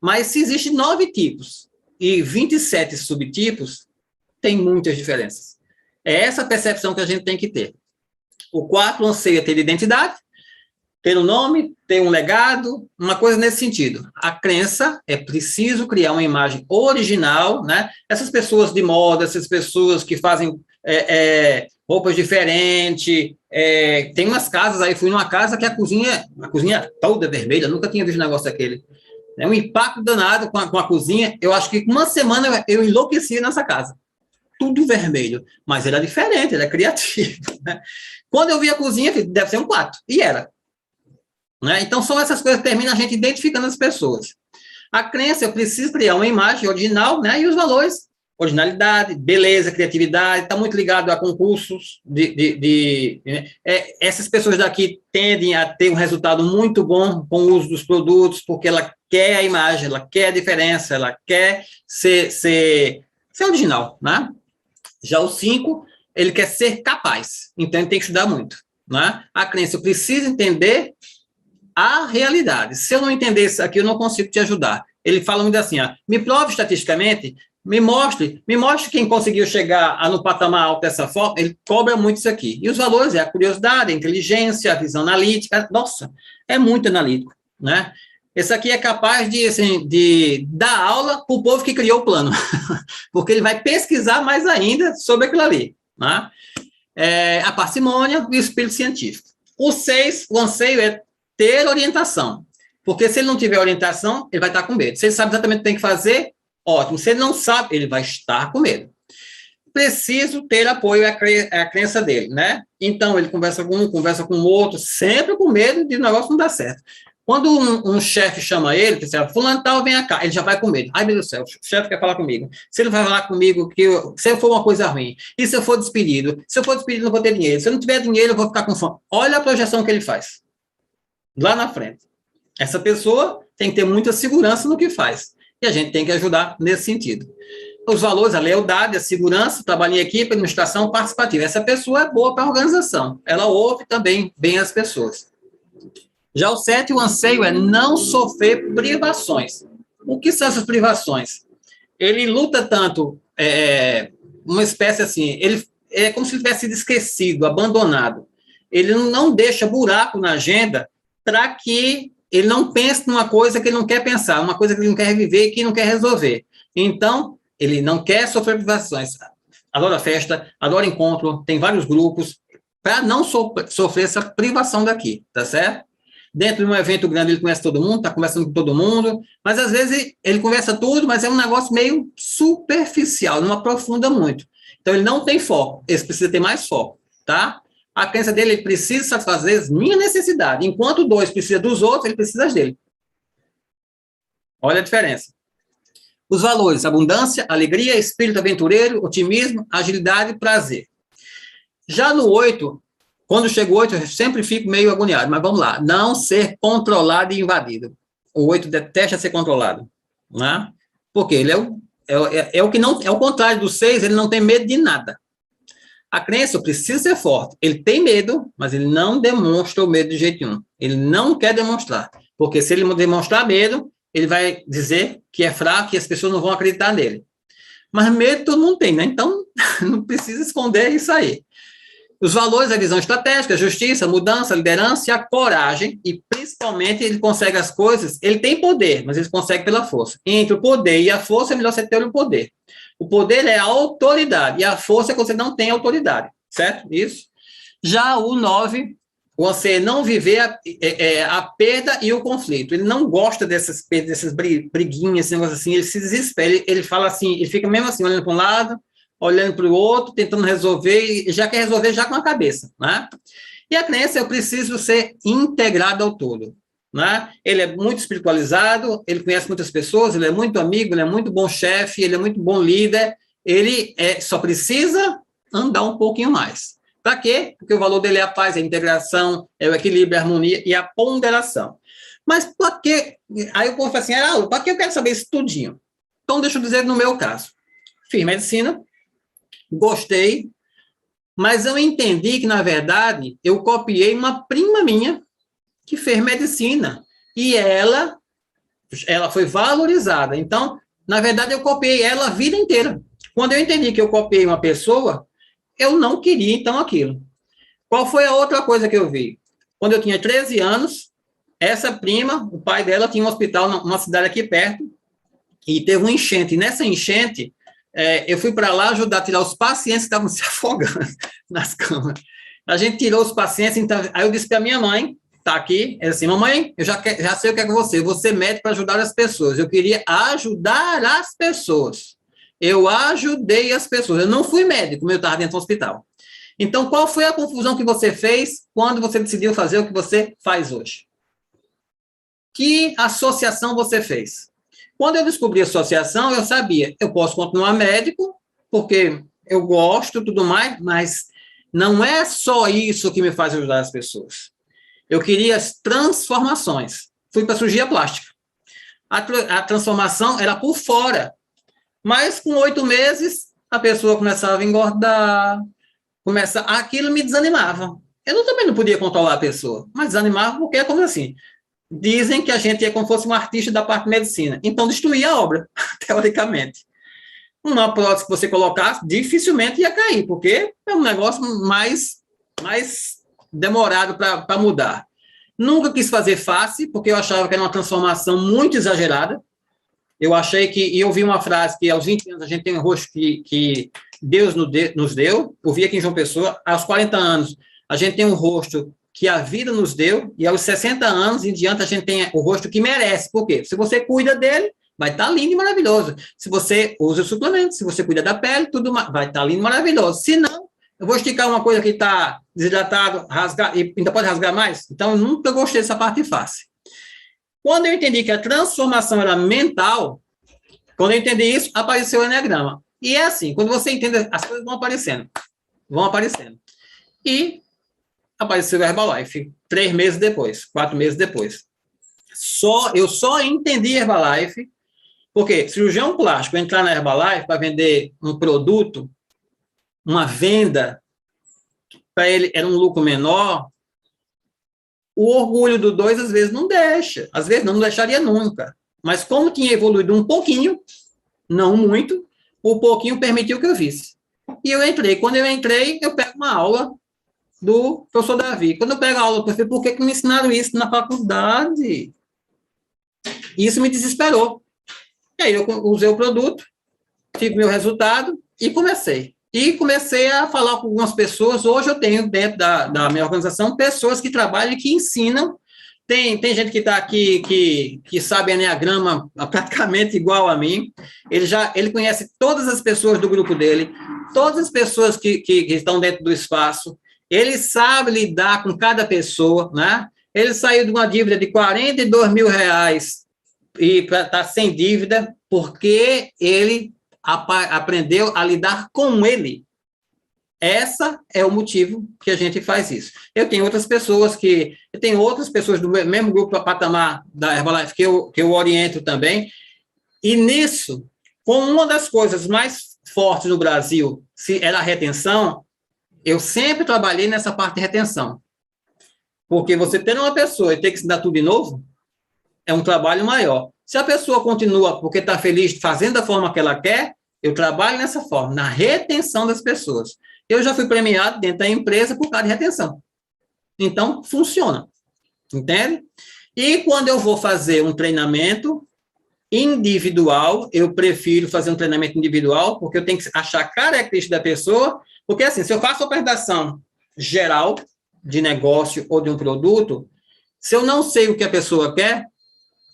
Mas se existem 9 tipos e 27 subtipos, tem muitas diferenças. É essa percepção que a gente tem que ter. O 4 anseia ter identidade, ter um nome, ter um legado, uma coisa nesse sentido. A crença é preciso criar uma imagem original, né? Essas pessoas de moda, essas pessoas que fazem roupas diferentes, tem umas casas aí, fui numa casa que a cozinha toda vermelha, nunca tinha visto um negócio daquele. É um impacto danado com a cozinha. Eu acho que uma semana eu enlouqueci nessa casa. Tudo vermelho. Mas era diferente, era criativo. Né? Quando eu vi a cozinha, deve ser um 4. E era. Né? Então, são essas coisas que terminam a gente identificando as pessoas. A crença, eu preciso criar uma imagem original, né? E os valores. Originalidade, beleza, criatividade, está muito ligado a concursos. Essas pessoas daqui tendem a ter um resultado muito bom com o uso dos produtos, porque ela quer a imagem, ela quer a diferença, ela quer ser original, né? Já o 5, ele quer ser capaz, então ele tem que estudar muito, né? A crença, eu preciso entender a realidade. Se eu não entender isso aqui, eu não consigo te ajudar. Ele fala muito assim, me prove estatisticamente, me mostre quem conseguiu chegar no patamar alto dessa forma. Ele cobra muito isso aqui. E os valores a curiosidade, a inteligência, a visão analítica. Nossa, é muito analítico, né? Esse aqui é capaz de dar aula para o povo que criou o plano, porque ele vai pesquisar mais ainda sobre aquilo ali, né? A parcimônia e o espírito científico. O 6, o anseio é ter orientação. Porque se ele não tiver orientação, ele vai estar com medo. Se ele sabe exatamente o que tem que fazer, ótimo. Se ele não sabe, ele vai estar com medo. Preciso ter apoio à crença dele, né? Então, ele conversa com um, conversa com o outro, sempre com medo de o negócio não dar certo. Quando um chefe chama ele, que diz, fulano tal, vem cá, ele já vai com medo. Ai, meu Deus do céu, o chefe quer falar comigo. Se ele vai falar comigo, se for uma coisa ruim, e se eu for despedido? Se eu for despedido, não vou ter dinheiro. Se eu não tiver dinheiro, eu vou ficar com fome. Olha a projeção que ele faz, lá na frente. Essa pessoa tem que ter muita segurança no que faz. E a gente tem que ajudar nesse sentido. Os valores, a lealdade, a segurança, trabalho em equipe, administração participativa. Essa pessoa é boa para a organização. Ela ouve também bem as pessoas. Já o 7, o anseio é não sofrer privações. O que são essas privações? Ele luta tanto, uma espécie assim, ele é como se ele tivesse sido esquecido, abandonado. Ele não deixa buraco na agenda para que ele não pense numa coisa que ele não quer pensar, uma coisa que ele não quer viver e que não quer resolver. Então, ele não quer sofrer privações. Adora festa, adora encontro, tem vários grupos, para não sofrer essa privação daqui, tá certo? Dentro de um evento grande, ele conhece todo mundo, está conversando com todo mundo, mas às vezes ele conversa tudo, mas é um negócio meio superficial, não aprofunda muito. Então, ele não tem foco, ele precisa ter mais foco, tá? A crença dele, ele precisa satisfazer as minhas necessidades. Enquanto o 2 precisa dos outros, ele precisa das dele. Olha a diferença. Os valores: abundância, alegria, espírito aventureiro, otimismo, agilidade e prazer. Já no 8, quando chega o 8, eu sempre fico meio agoniado, mas vamos lá. Não ser controlado e invadido. O 8 detesta ser controlado, né? Porque ele é o que não, é o contrário do 6, ele não tem medo de nada. A crença precisa ser forte. Ele tem medo, mas ele não demonstra o medo de jeito nenhum. Ele não quer demonstrar. Porque se ele demonstrar medo, ele vai dizer que é fraco e as pessoas não vão acreditar nele. Mas medo todo mundo tem, né? Então, não precisa esconder isso aí. Os valores, a visão estratégica, a justiça, a mudança, a liderança e a coragem. E, principalmente, ele consegue as coisas. Ele tem poder, mas ele consegue pela força. Entre o poder e a força, é melhor você ter o poder. O poder é a autoridade, e a força é quando você não tem autoridade, certo? Isso. Já o 9, você não viver a perda e o conflito. Ele não gosta dessas perdas, dessas briguinhas, esse negócio assim, ele se desespera, ele fala assim, ele fica mesmo assim, olhando para um lado, olhando para o outro, tentando resolver, e já quer resolver já com a cabeça, né? E a crença, eu preciso ser integrado ao todo. Né? Ele é muito espiritualizado, ele conhece muitas pessoas, ele é muito amigo, ele é muito bom chefe, ele é muito bom líder, ele só precisa andar um pouquinho mais. Para quê? Porque o valor dele é a paz, a integração, é o equilíbrio, a harmonia e a ponderação. Mas para quê? Aí o povo fala assim, para que eu quero saber isso tudinho? Então, deixa eu dizer no meu caso. Fiz medicina, gostei, mas eu entendi que, na verdade, eu copiei uma prima minha que fez medicina, e ela foi valorizada. Então, na verdade, eu copiei ela a vida inteira. Quando eu entendi que eu copiei uma pessoa, eu não queria, então, aquilo. Qual foi a outra coisa que eu vi? Quando eu tinha 13 anos, essa prima, o pai dela tinha um hospital numa cidade aqui perto, e teve uma enchente. E nessa enchente, eu fui para lá ajudar a tirar os pacientes que estavam se afogando nas camas. A gente tirou os pacientes, então, aí eu disse para minha mãe, tá aqui, é assim, mamãe, eu já sei o que é com você, você médico para ajudar as pessoas, eu queria ajudar as pessoas, eu ajudei as pessoas, eu não fui médico, eu estava dentro do hospital. Então, qual foi a confusão que você fez quando você decidiu fazer o que você faz hoje? Que associação você fez? Quando eu descobri a associação, eu sabia, eu posso continuar médico, porque eu gosto e tudo mais, mas não é só isso que me faz ajudar as pessoas. Eu queria as transformações. Fui para a cirurgia plástica. A transformação era por fora. Mas com 8 meses, a pessoa começava a engordar. Aquilo me desanimava. Eu também não podia controlar a pessoa, mas desanimava porque é como assim. Dizem que a gente é como se fosse um artista da parte de medicina. Então, destruía a obra, teoricamente. Uma prótese que você colocasse, dificilmente ia cair, porque é um negócio mais demorado para mudar. Nunca quis fazer face, porque eu achava que era uma transformação muito exagerada. Eu achei que, e eu vi uma frase que aos 20 anos a gente tem um rosto que Deus nos deu, eu vi aqui em João Pessoa, aos 40 anos a gente tem um rosto que a vida nos deu, e aos 60 anos em diante a gente tem o rosto que merece. Por quê? Se você cuida dele, vai estar lindo e maravilhoso. Se você usa o suplemento, se você cuida da pele, tudo vai estar lindo e maravilhoso. Se não, eu vou esticar uma coisa que está desidratado, rasgar, e ainda pode rasgar mais? Então, eu nunca gostei dessa parte de face. Quando eu entendi que a transformação era mental, quando eu entendi isso, apareceu o Enneagrama. E é assim, quando você entende, as coisas vão aparecendo. Vão aparecendo. E apareceu o Herbalife 3 meses depois, 4 meses depois. Eu só entendi Herbalife porque cirurgião plástico entrar na Herbalife para vender um produto, uma venda, para ele era um lucro menor, o orgulho do 2 às vezes não deixa, às vezes não deixaria nunca. Mas como tinha evoluído um pouquinho, não muito, o pouquinho permitiu que eu visse. E eu entrei. Quando eu entrei, eu pego uma aula do professor Davi. Quando eu pego a aula do professor, por que me ensinaram isso na faculdade? Isso me desesperou. E aí eu usei o produto, tive meu resultado e comecei. E comecei a falar com algumas pessoas. Hoje eu tenho dentro da minha organização pessoas que trabalham e que ensinam. Tem gente que está aqui que sabe Enneagrama praticamente igual a mim. Ele conhece todas as pessoas do grupo dele, todas as pessoas que estão dentro do espaço. Ele sabe lidar com cada pessoa, né? Ele saiu de uma dívida de R$42 mil e está sem dívida porque ele aprendeu a lidar com ele. Esse é o motivo que a gente faz isso. Eu tenho outras pessoas do mesmo grupo patamar da Herbalife que eu oriento também, e nisso, como uma das coisas mais fortes no Brasil era a retenção, eu sempre trabalhei nessa parte de retenção. Porque você ter uma pessoa e ter que se dar tudo de novo, é um trabalho maior. Se a pessoa continua porque está feliz fazendo da forma que ela quer, eu trabalho nessa forma, na retenção das pessoas. Eu já fui premiado dentro da empresa por causa de retenção. Então, funciona. Entende? E quando eu vou fazer um treinamento individual, eu prefiro fazer um treinamento individual, porque eu tenho que achar a característica da pessoa, porque assim, se eu faço uma apresentação geral de negócio ou de um produto, se eu não sei o que a pessoa quer,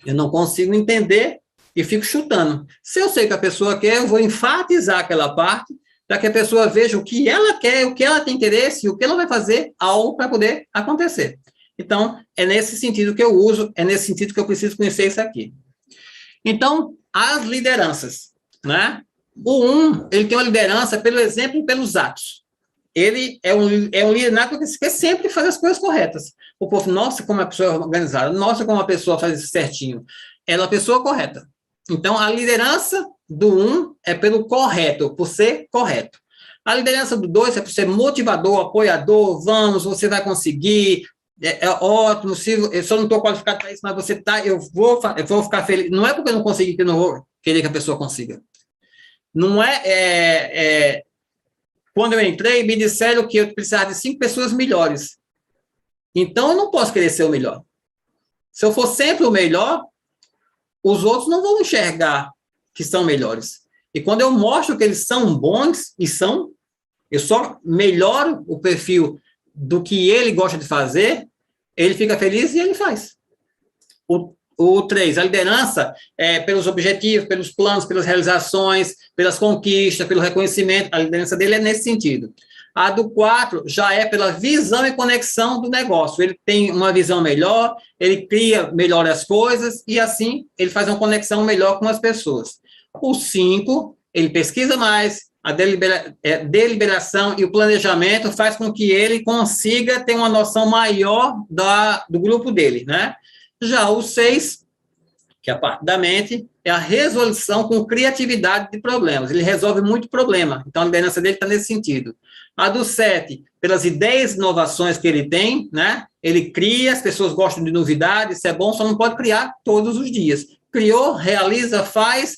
eu não consigo entender e fico chutando. Se eu sei o que a pessoa quer, eu vou enfatizar aquela parte para que a pessoa veja o que ela quer, o que ela tem interesse e o que ela vai fazer algo para poder acontecer. Então, é nesse sentido que eu uso, é nesse sentido que eu preciso conhecer isso aqui. Então, as lideranças, né? O ele tem uma liderança pelo exemplo e pelos atos. Ele é um líder que sempre faz as coisas corretas. O povo, nossa, como a pessoa é organizada, nossa, como a pessoa faz isso certinho. Ela é a pessoa correta. Então, a liderança do é pelo correto, por ser correto. A liderança do 2 é por ser motivador, apoiador, vamos, você vai conseguir, é ótimo, eu só não estou qualificado para isso, mas você está, eu vou ficar feliz. Não é porque eu não consegui que eu não vou querer que a pessoa consiga. Não quando eu entrei, me disseram que eu precisava de 5 pessoas melhores. Então, eu não posso querer ser o melhor. Se eu for sempre o melhor, os outros não vão enxergar que são melhores. E quando eu mostro que eles são bons, eu só melhoro o perfil do que ele gosta de fazer, ele fica feliz e ele faz. O 3, a liderança é pelos objetivos, pelos planos, pelas realizações, pelas conquistas, pelo reconhecimento. A liderança dele é nesse sentido. A do 4 já é pela visão e conexão do negócio. Ele tem uma visão melhor, ele cria melhor as coisas e, assim, ele faz uma conexão melhor com as pessoas. O 5, ele pesquisa mais, a deliberação e o planejamento faz com que ele consiga ter uma noção maior do grupo dele, né? Já o 6, que é a parte da mente, é a resolução com criatividade de problemas. Ele resolve muito problema. Então, a liderança dele está nesse sentido. A do 7, pelas ideias e inovações que ele tem, né? Ele cria, as pessoas gostam de novidades, isso é bom, só não pode criar todos os dias. Criou, realiza, faz,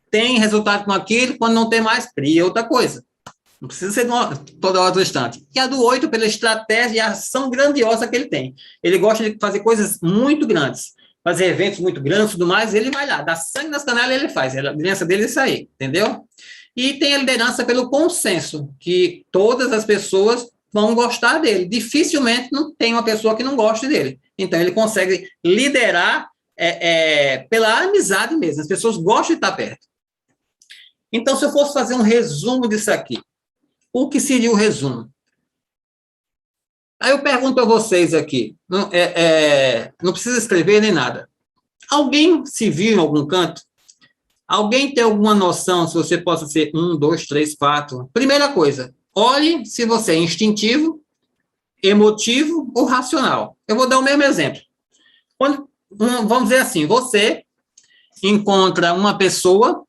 tem resultado com aquilo, quando não tem mais, cria outra coisa. Não precisa ser toda hora do instante. E a do 8, pela estratégia e ação grandiosa que ele tem. Ele gosta de fazer coisas muito grandes, fazer eventos muito grandes e tudo mais, ele vai lá, dá sangue nas canelas e ele faz. A liderança dele é isso aí, entendeu? E tem a liderança pelo consenso, que todas as pessoas vão gostar dele. Dificilmente não tem uma pessoa que não goste dele. Então, ele consegue liderar pela amizade mesmo. As pessoas gostam de estar perto. Então, se eu fosse fazer um resumo disso aqui, o que seria o resumo? Aí eu pergunto a vocês aqui, não precisa escrever nem nada. Alguém se viu em algum canto? Alguém tem alguma noção se você possa ser 1, 2, 3, 4? Primeira coisa, olhe se você é instintivo, emotivo ou racional. Eu vou dar o mesmo exemplo. Vamos dizer assim, você encontra uma pessoa,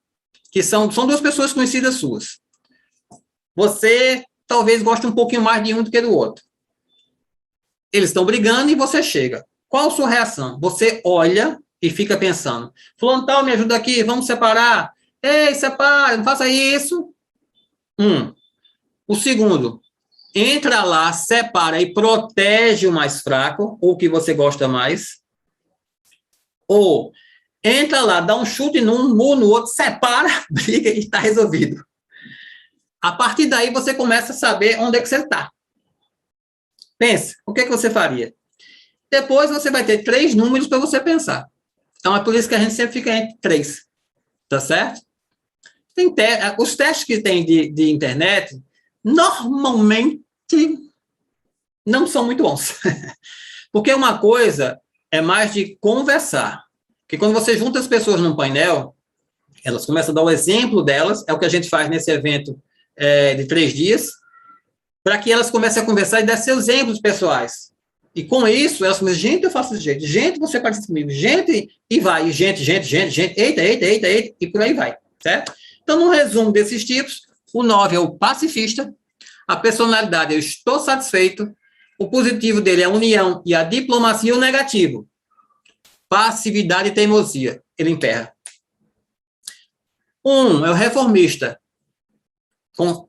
que são 2 pessoas conhecidas suas. Você talvez goste um pouquinho mais de um do que do outro. Eles estão brigando e você chega. Qual a sua reação? Você olha e fica pensando, fulano tal, me ajuda aqui, vamos separar. Ei, separa, não faça isso. O segundo, entra lá, separa e protege o mais fraco, ou o que você gosta mais. Ou entra lá, dá um chute num, murro no outro, separa, briga e está resolvido. A partir daí, você começa a saber onde é que você está. Pense, o que você faria? Depois, você vai ter 3 números para você pensar. Então, é por isso que a gente sempre fica entre 3. Tá certo? Os testes que tem de internet, normalmente, não são muito bons. Porque uma coisa é mais de conversar. Porque quando você junta as pessoas num painel, elas começam a dar o exemplo delas, é o que a gente faz nesse evento de 3 dias, para que elas comecem a conversar e dar seus exemplos pessoais. E com isso, elas começam, gente, eu faço desse jeito, gente, você participa comigo, gente, e vai, e gente, eita, e por aí vai, certo? Então, no resumo desses tipos, o 9 é o pacifista, a personalidade, eu estou satisfeito, o positivo dele é a união e a diplomacia, e o negativo, passividade e teimosia, ele emperra. 1 é o reformista,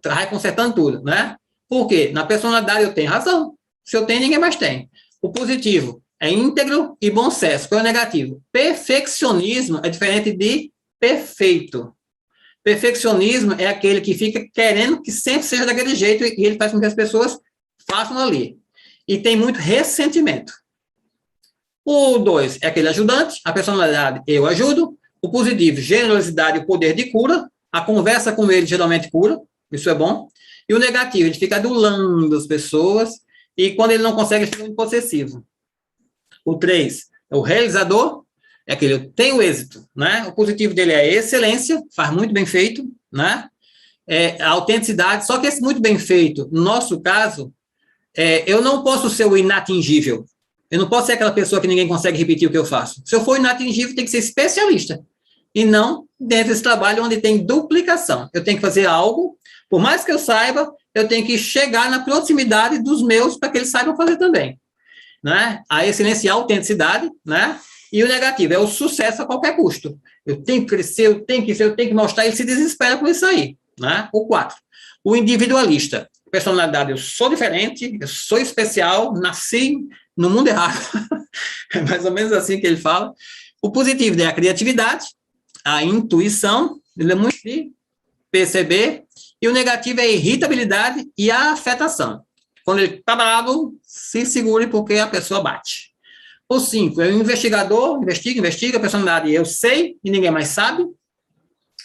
vai consertando tudo, né? Por quê? Na personalidade eu tenho razão. Se eu tenho, ninguém mais tem. O positivo é íntegro e bom senso. Qual é o negativo? Perfeccionismo é diferente de perfeito. Perfeccionismo é aquele que fica querendo que sempre seja daquele jeito e ele faz com que as pessoas façam ali. E tem muito ressentimento. O 2 é aquele ajudante, a personalidade eu ajudo. O positivo, generosidade e poder de cura. A conversa com ele geralmente cura, isso é bom. E o negativo, ele fica adulando as pessoas e quando ele não consegue, ele fica muito possessivo. O 3 é o realizador, é aquele eu tenho êxito, né? O positivo dele é a excelência, faz muito bem feito, né? A autenticidade, só que esse muito bem feito, no nosso caso, eu não posso ser o inatingível. Eu não posso ser aquela pessoa que ninguém consegue repetir o que eu faço. Se eu for inatingível, tem que ser especialista. E não dentro desse trabalho onde tem duplicação. Eu tenho que fazer algo, por mais que eu saiba, eu tenho que chegar na proximidade dos meus para que eles saibam fazer também. Né? A excelência e a autenticidade, né? E o negativo é o sucesso a qualquer custo. Eu tenho que crescer, eu tenho que mostrar, ele se desespera com isso aí. Né? O 4. O individualista. Personalidade, eu sou diferente, eu sou especial, nasci no mundo errado. É mais ou menos assim que ele fala. O positivo é a criatividade, a intuição, ele é muito de perceber, e o negativo é a irritabilidade e a afetação. Quando ele está bravo, se segure porque a pessoa bate. O 5 é o investigador, investiga, a personalidade eu sei e ninguém mais sabe.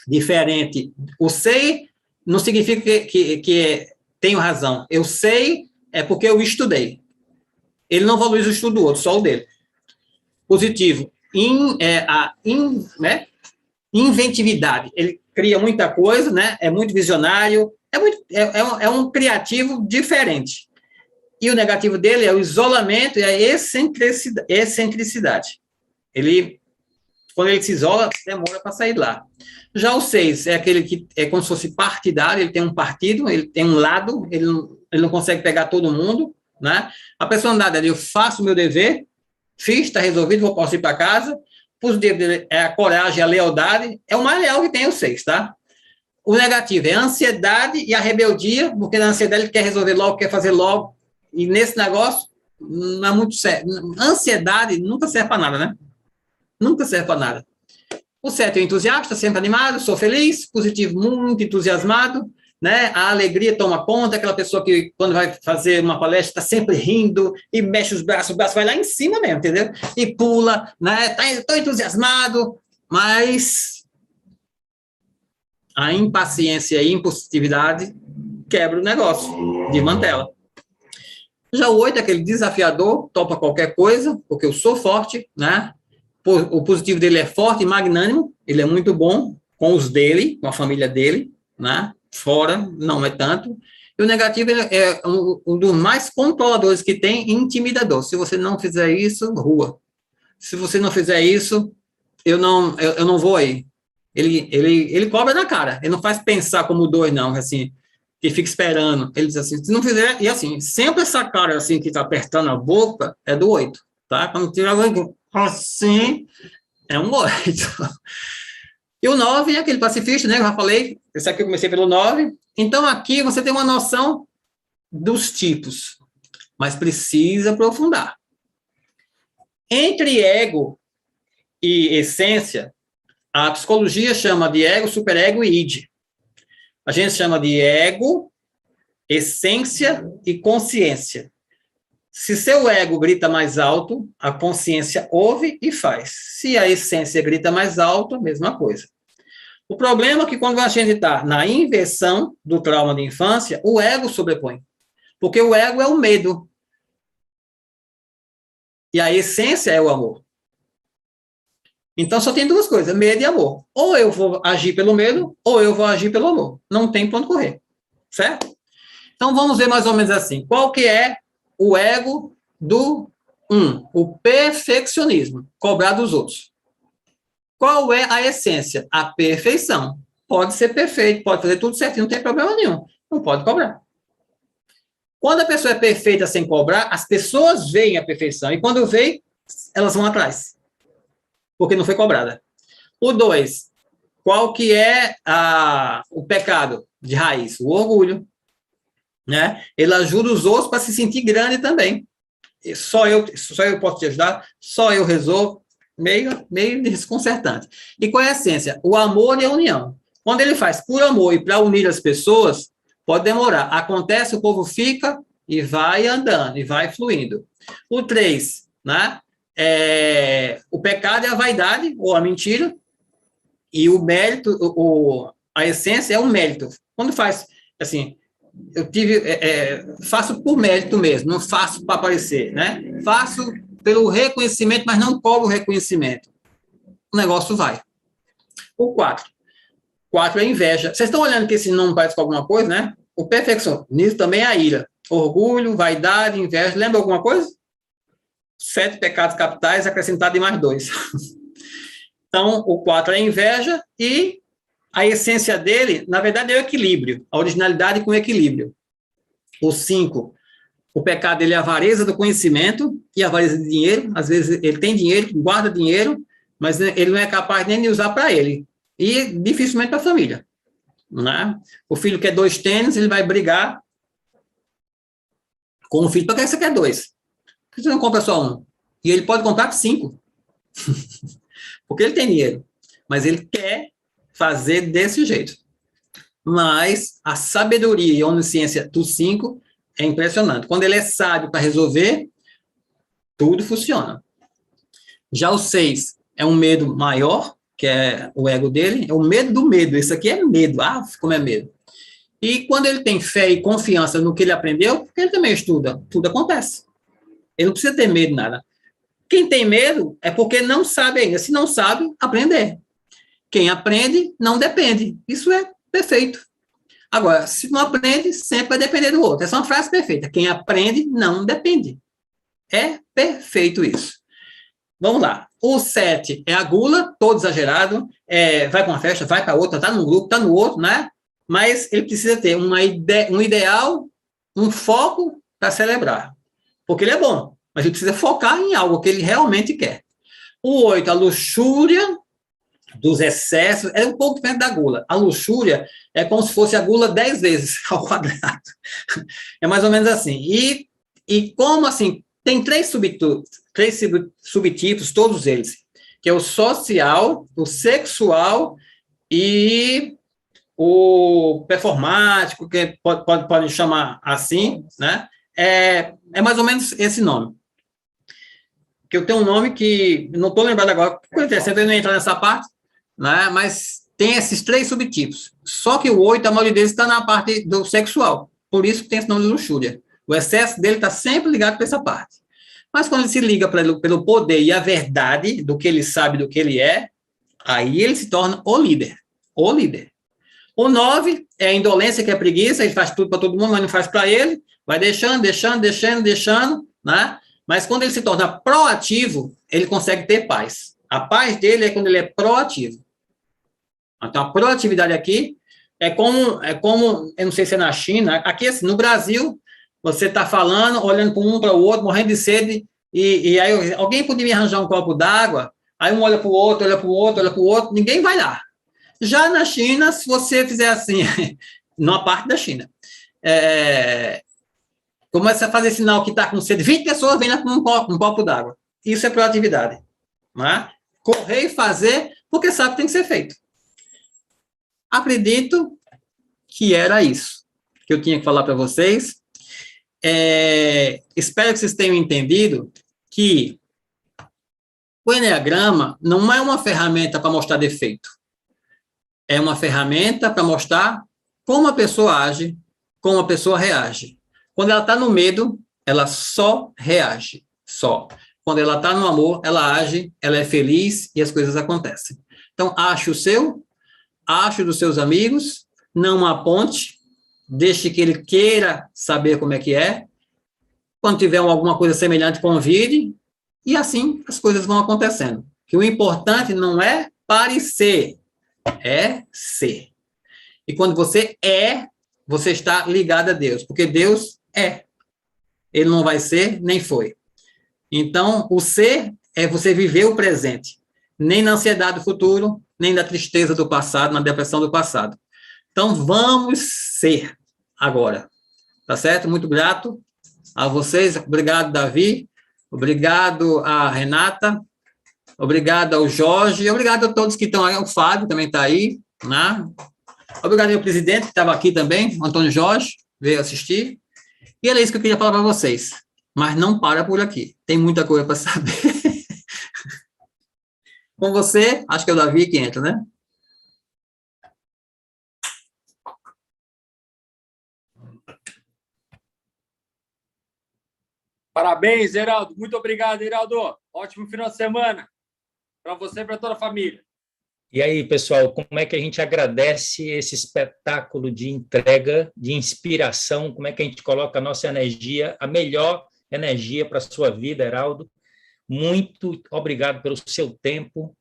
Diferente, o sei não significa que tenho razão. Eu sei é porque eu estudei. Ele não valoriza o estudo do outro, só o dele. Positivo, inventividade. Ele cria muita coisa, né? É muito visionário, é um criativo diferente. E o negativo dele é o isolamento e a excentricidade. Quando ele se isola, demora para sair de lá. Já o 6 é aquele que é como se fosse partidário, ele tem um partido, ele tem um lado, ele não consegue pegar todo mundo, né? A personalidade é eu faço o meu dever, fiz, está resolvido, posso ir para casa. O positivo dele é a coragem, a lealdade, é o mais leal que tem o 6, tá? O negativo é a ansiedade e a rebeldia, porque na ansiedade ele quer resolver logo, quer fazer logo, e nesse negócio não é muito sério. Ansiedade nunca serve para nada, né? Nunca serve para nada. O 7 é o entusiasta, sempre animado, sou feliz, positivo, muito entusiasmado, né? A alegria toma conta, aquela pessoa que, quando vai fazer uma palestra, está sempre rindo e mexe os braços, o braço vai lá em cima mesmo, entendeu? E pula, né? Estou entusiasmado, mas a impaciência e a impulsividade quebra o negócio, desmantela. Já o 8 é aquele desafiador, topa qualquer coisa, porque eu sou forte, né? O positivo dele é forte e magnânimo, ele é muito bom com os dele, com a família dele, né? Fora, não é tanto. E o negativo é um dos mais controladores que tem, intimidador. Se você não fizer isso, rua. Se você não fizer isso, eu não vou aí. Ele cobra na cara, ele não faz pensar como o 2, não, assim, que fica esperando. Ele diz assim, se não fizer, e assim, sempre essa cara assim que está apertando a boca é do 8, tá? Quando tira assim, é um 8. E o 9 é aquele pacifista, né? Eu já falei, esse aqui eu comecei pelo 9. Então, aqui você tem uma noção dos tipos, mas precisa aprofundar. Entre ego e essência, a psicologia chama de ego, superego e id. A gente chama de ego, essência e consciência. Se seu ego grita mais alto, a consciência ouve e faz. Se a essência grita mais alto, a mesma coisa. O problema é que quando a gente está na inversão do trauma de infância, o ego sobrepõe. Porque o ego é o medo. E a essência é o amor. Então só tem duas coisas, medo e amor. Ou eu vou agir pelo medo, ou eu vou agir pelo amor. Não tem para onde correr. Certo? Então vamos ver mais ou menos assim. Qual que é o ego do 1? O perfeccionismo, cobrar dos outros. Qual é a essência? A perfeição. Pode ser perfeito, pode fazer tudo certinho, não tem problema nenhum. Não pode cobrar. Quando a pessoa é perfeita sem cobrar, as pessoas veem a perfeição. E quando veem, elas vão atrás. Porque não foi cobrada. O 2, qual que é o pecado de raiz? O orgulho. Né? Ele ajuda os outros para se sentir grande também. Só eu posso te ajudar, só eu resolvo. Meio desconcertante. E qual é a essência? O amor e a união. Quando ele faz por amor e para unir as pessoas, pode demorar. Acontece, o povo fica e vai andando, e vai fluindo. O 3, né? O pecado é a vaidade, ou a mentira, e o mérito, a essência é o mérito. Quando faz, assim, faço por mérito mesmo, não faço para aparecer, né? Faço pelo reconhecimento, mas não cobro o reconhecimento. O negócio vai. O 4. 4 é inveja. Vocês estão olhando que esse nome parece com alguma coisa, né? O perfeccionismo também é a ira. Orgulho, vaidade, inveja. Lembra alguma coisa? 7 pecados capitais acrescentado em mais 2. Então, o 4 é inveja e a essência dele, na verdade, é o equilíbrio. A originalidade com equilíbrio. O 5, o pecado dele é a avareza do conhecimento e a avareza de dinheiro. Às vezes ele tem dinheiro, guarda dinheiro, mas ele não é capaz nem de usar para ele. E dificilmente para a família. Né? O filho quer 2 tênis, ele vai brigar com o filho. Para que você quer 2? Por que você não compra só 1? E ele pode comprar 5. Porque ele tem dinheiro. Mas ele quer fazer desse jeito. Mas a sabedoria e a onisciência do 5 é impressionante. Quando ele é sábio para resolver, tudo funciona. Já o 6 é um medo maior, que é o ego dele, é o medo do medo. Isso aqui é medo. Ah, como é medo. E quando ele tem fé e confiança no que ele aprendeu, porque ele também estuda, tudo acontece. Ele não precisa ter medo de nada. Quem tem medo é porque não sabe ainda. Se não sabe, aprender. Quem aprende, não depende. Isso é perfeito. Agora, se não aprende, sempre vai depender do outro. Essa é uma frase perfeita. Quem aprende, não depende. É perfeito isso. Vamos lá. O 7 é a gula, todo exagerado. Vai para uma festa, vai para outra, está num grupo, está no outro, né? Mas ele precisa ter um ideal, um foco para celebrar. Porque ele é bom, mas ele precisa focar em algo que ele realmente quer. O 8, a luxúria dos excessos, é um pouco diferente da gula. A luxúria é como se fosse a gula 10 vezes ao quadrado. É mais ou menos assim. E como assim, tem 3 subtipos, todos eles, que é o social, o sexual e o performático, que pode chamar assim, né? É mais ou menos esse nome. Que eu tenho um nome que não estou lembrado agora, por interessante, eu não entrar nessa parte, né? Mas tem esses 3 subtipos. Só que o 8, a maioria deles está na parte do sexual. Por isso que tem esse nome de luxúria. O excesso dele está sempre ligado para essa parte. Mas quando ele se liga pelo poder e a verdade do que ele sabe, do que ele é, aí ele se torna o líder. O líder. O 9 é a indolência, que é a preguiça, ele faz tudo para todo mundo, mas não faz para ele, vai deixando, né? Mas quando ele se torna proativo, ele consegue ter paz. A paz dele é quando ele é proativo. Então, a proatividade aqui é como, eu não sei se é na China, aqui assim, no Brasil, você está falando, olhando para um para o outro, morrendo de sede, e aí alguém podia me arranjar um copo d'água, aí um olha para o outro, olha para o outro, olha para o outro, ninguém vai lá. Já na China, se você fizer assim, numa parte da China, começa a fazer sinal que está com sede, 20 pessoas vêm lá com um copo d'água. Isso é proatividade. Né? Correr e fazer, porque sabe que tem que ser feito. Acredito que era isso que eu tinha que falar para vocês. Espero que vocês tenham entendido que o Eneagrama não é uma ferramenta para mostrar defeito. É uma ferramenta para mostrar como a pessoa age, como a pessoa reage. Quando ela está no medo, ela só reage, só. Quando ela está no amor, ela age, ela é feliz e as coisas acontecem. Então, ache o seu, ache dos seus amigos, não aponte, deixe que ele queira saber como é que é. Quando tiver alguma coisa semelhante, convide, e assim as coisas vão acontecendo. Que o importante não é parecer, é ser. E quando você você está ligado a Deus, porque Deus é. Ele não vai ser, nem foi. Então, o ser é você viver o presente, nem na ansiedade do futuro, nem na tristeza do passado, na depressão do passado. Então, vamos ser agora. Tá certo? Muito grato a vocês. Obrigado, Davi. Obrigado a Renata. Obrigado ao Jorge. Obrigado a todos que estão aí. O Fábio também está aí. Né? Obrigado ao presidente, que estava aqui também, o Antônio Jorge, veio assistir. E era isso que eu queria falar para vocês. Mas não para por aqui. Tem muita coisa para saber. Com você, acho que é o Davi que entra, né? Parabéns, Heraldo. Muito obrigado, Heraldo. Ótimo final de semana para você e para toda a família. E aí, pessoal, como é que a gente agradece esse espetáculo de entrega, de inspiração? Como é que a gente coloca a nossa energia, a melhor energia para a sua vida, Heraldo? Muito obrigado pelo seu tempo,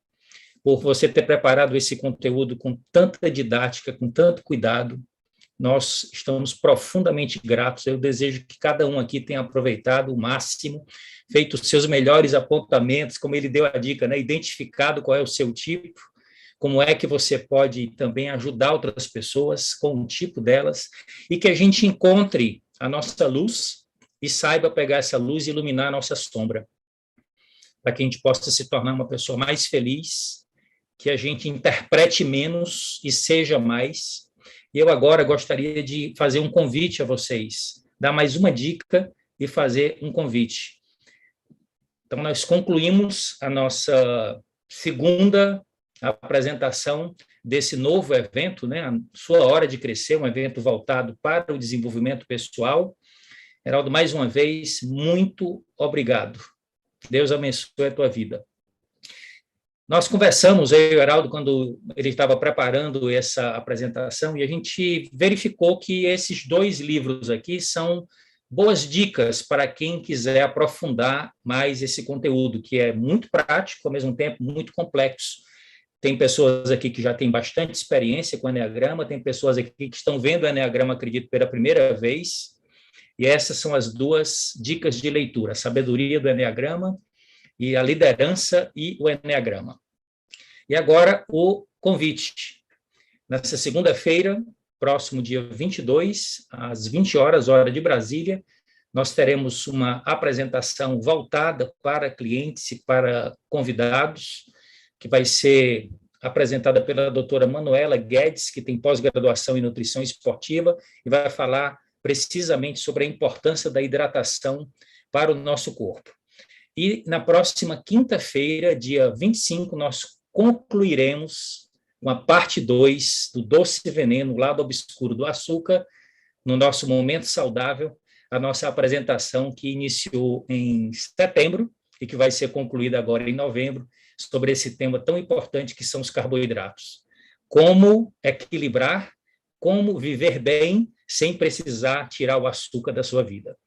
por você ter preparado esse conteúdo com tanta didática, com tanto cuidado. Nós estamos profundamente gratos. Eu desejo que cada um aqui tenha aproveitado o máximo, feito os seus melhores apontamentos, como ele deu a dica, né? Identificado qual é o seu tipo, como é que você pode também ajudar outras pessoas com o tipo delas, e que a gente encontre a nossa luz e saiba pegar essa luz e iluminar a nossa sombra, para que a gente possa se tornar uma pessoa mais feliz, que a gente interprete menos e seja mais. E eu agora gostaria de fazer um convite a vocês, dar mais uma dica e fazer um convite. Então, nós concluímos a nossa segunda apresentação desse novo evento, né? A Sua Hora de Crescer, um evento voltado para o desenvolvimento pessoal. Heraldo, mais uma vez, muito obrigado. Deus abençoe a tua vida. Nós conversamos, eu e o Heraldo, quando ele estava preparando essa apresentação, e a gente verificou que esses 2 livros aqui são boas dicas para quem quiser aprofundar mais esse conteúdo, que é muito prático, ao mesmo tempo muito complexo. Tem pessoas aqui que já têm bastante experiência com o Eneagrama, tem pessoas aqui que estão vendo o Eneagrama, acredito, pela primeira vez, e essas são as 2 dicas de leitura, a sabedoria do Eneagrama e a liderança e o Eneagrama. E agora o convite. Nessa segunda-feira, próximo dia 22, às 20 horas, hora de Brasília, nós teremos uma apresentação voltada para clientes e para convidados, que vai ser apresentada pela doutora Manuela Guedes, que tem pós-graduação em nutrição esportiva, e vai falar precisamente sobre a importância da hidratação para o nosso corpo. E na próxima quinta-feira, dia 25, nós concluiremos com a parte 2 do Doce Veneno, o lado obscuro do açúcar, no nosso Momento Saudável, a nossa apresentação que iniciou em setembro e que vai ser concluída agora em novembro, sobre esse tema tão importante que são os carboidratos. Como equilibrar, como viver bem sem precisar tirar o açúcar da sua vida.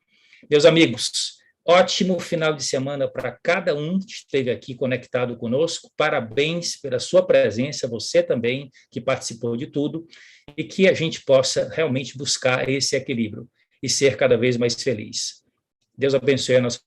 Meus amigos, ótimo final de semana para cada um que esteve aqui conectado conosco. Parabéns pela sua presença, você também que participou de tudo, e que a gente possa realmente buscar esse equilíbrio e ser cada vez mais feliz. Deus abençoe a nossa vida.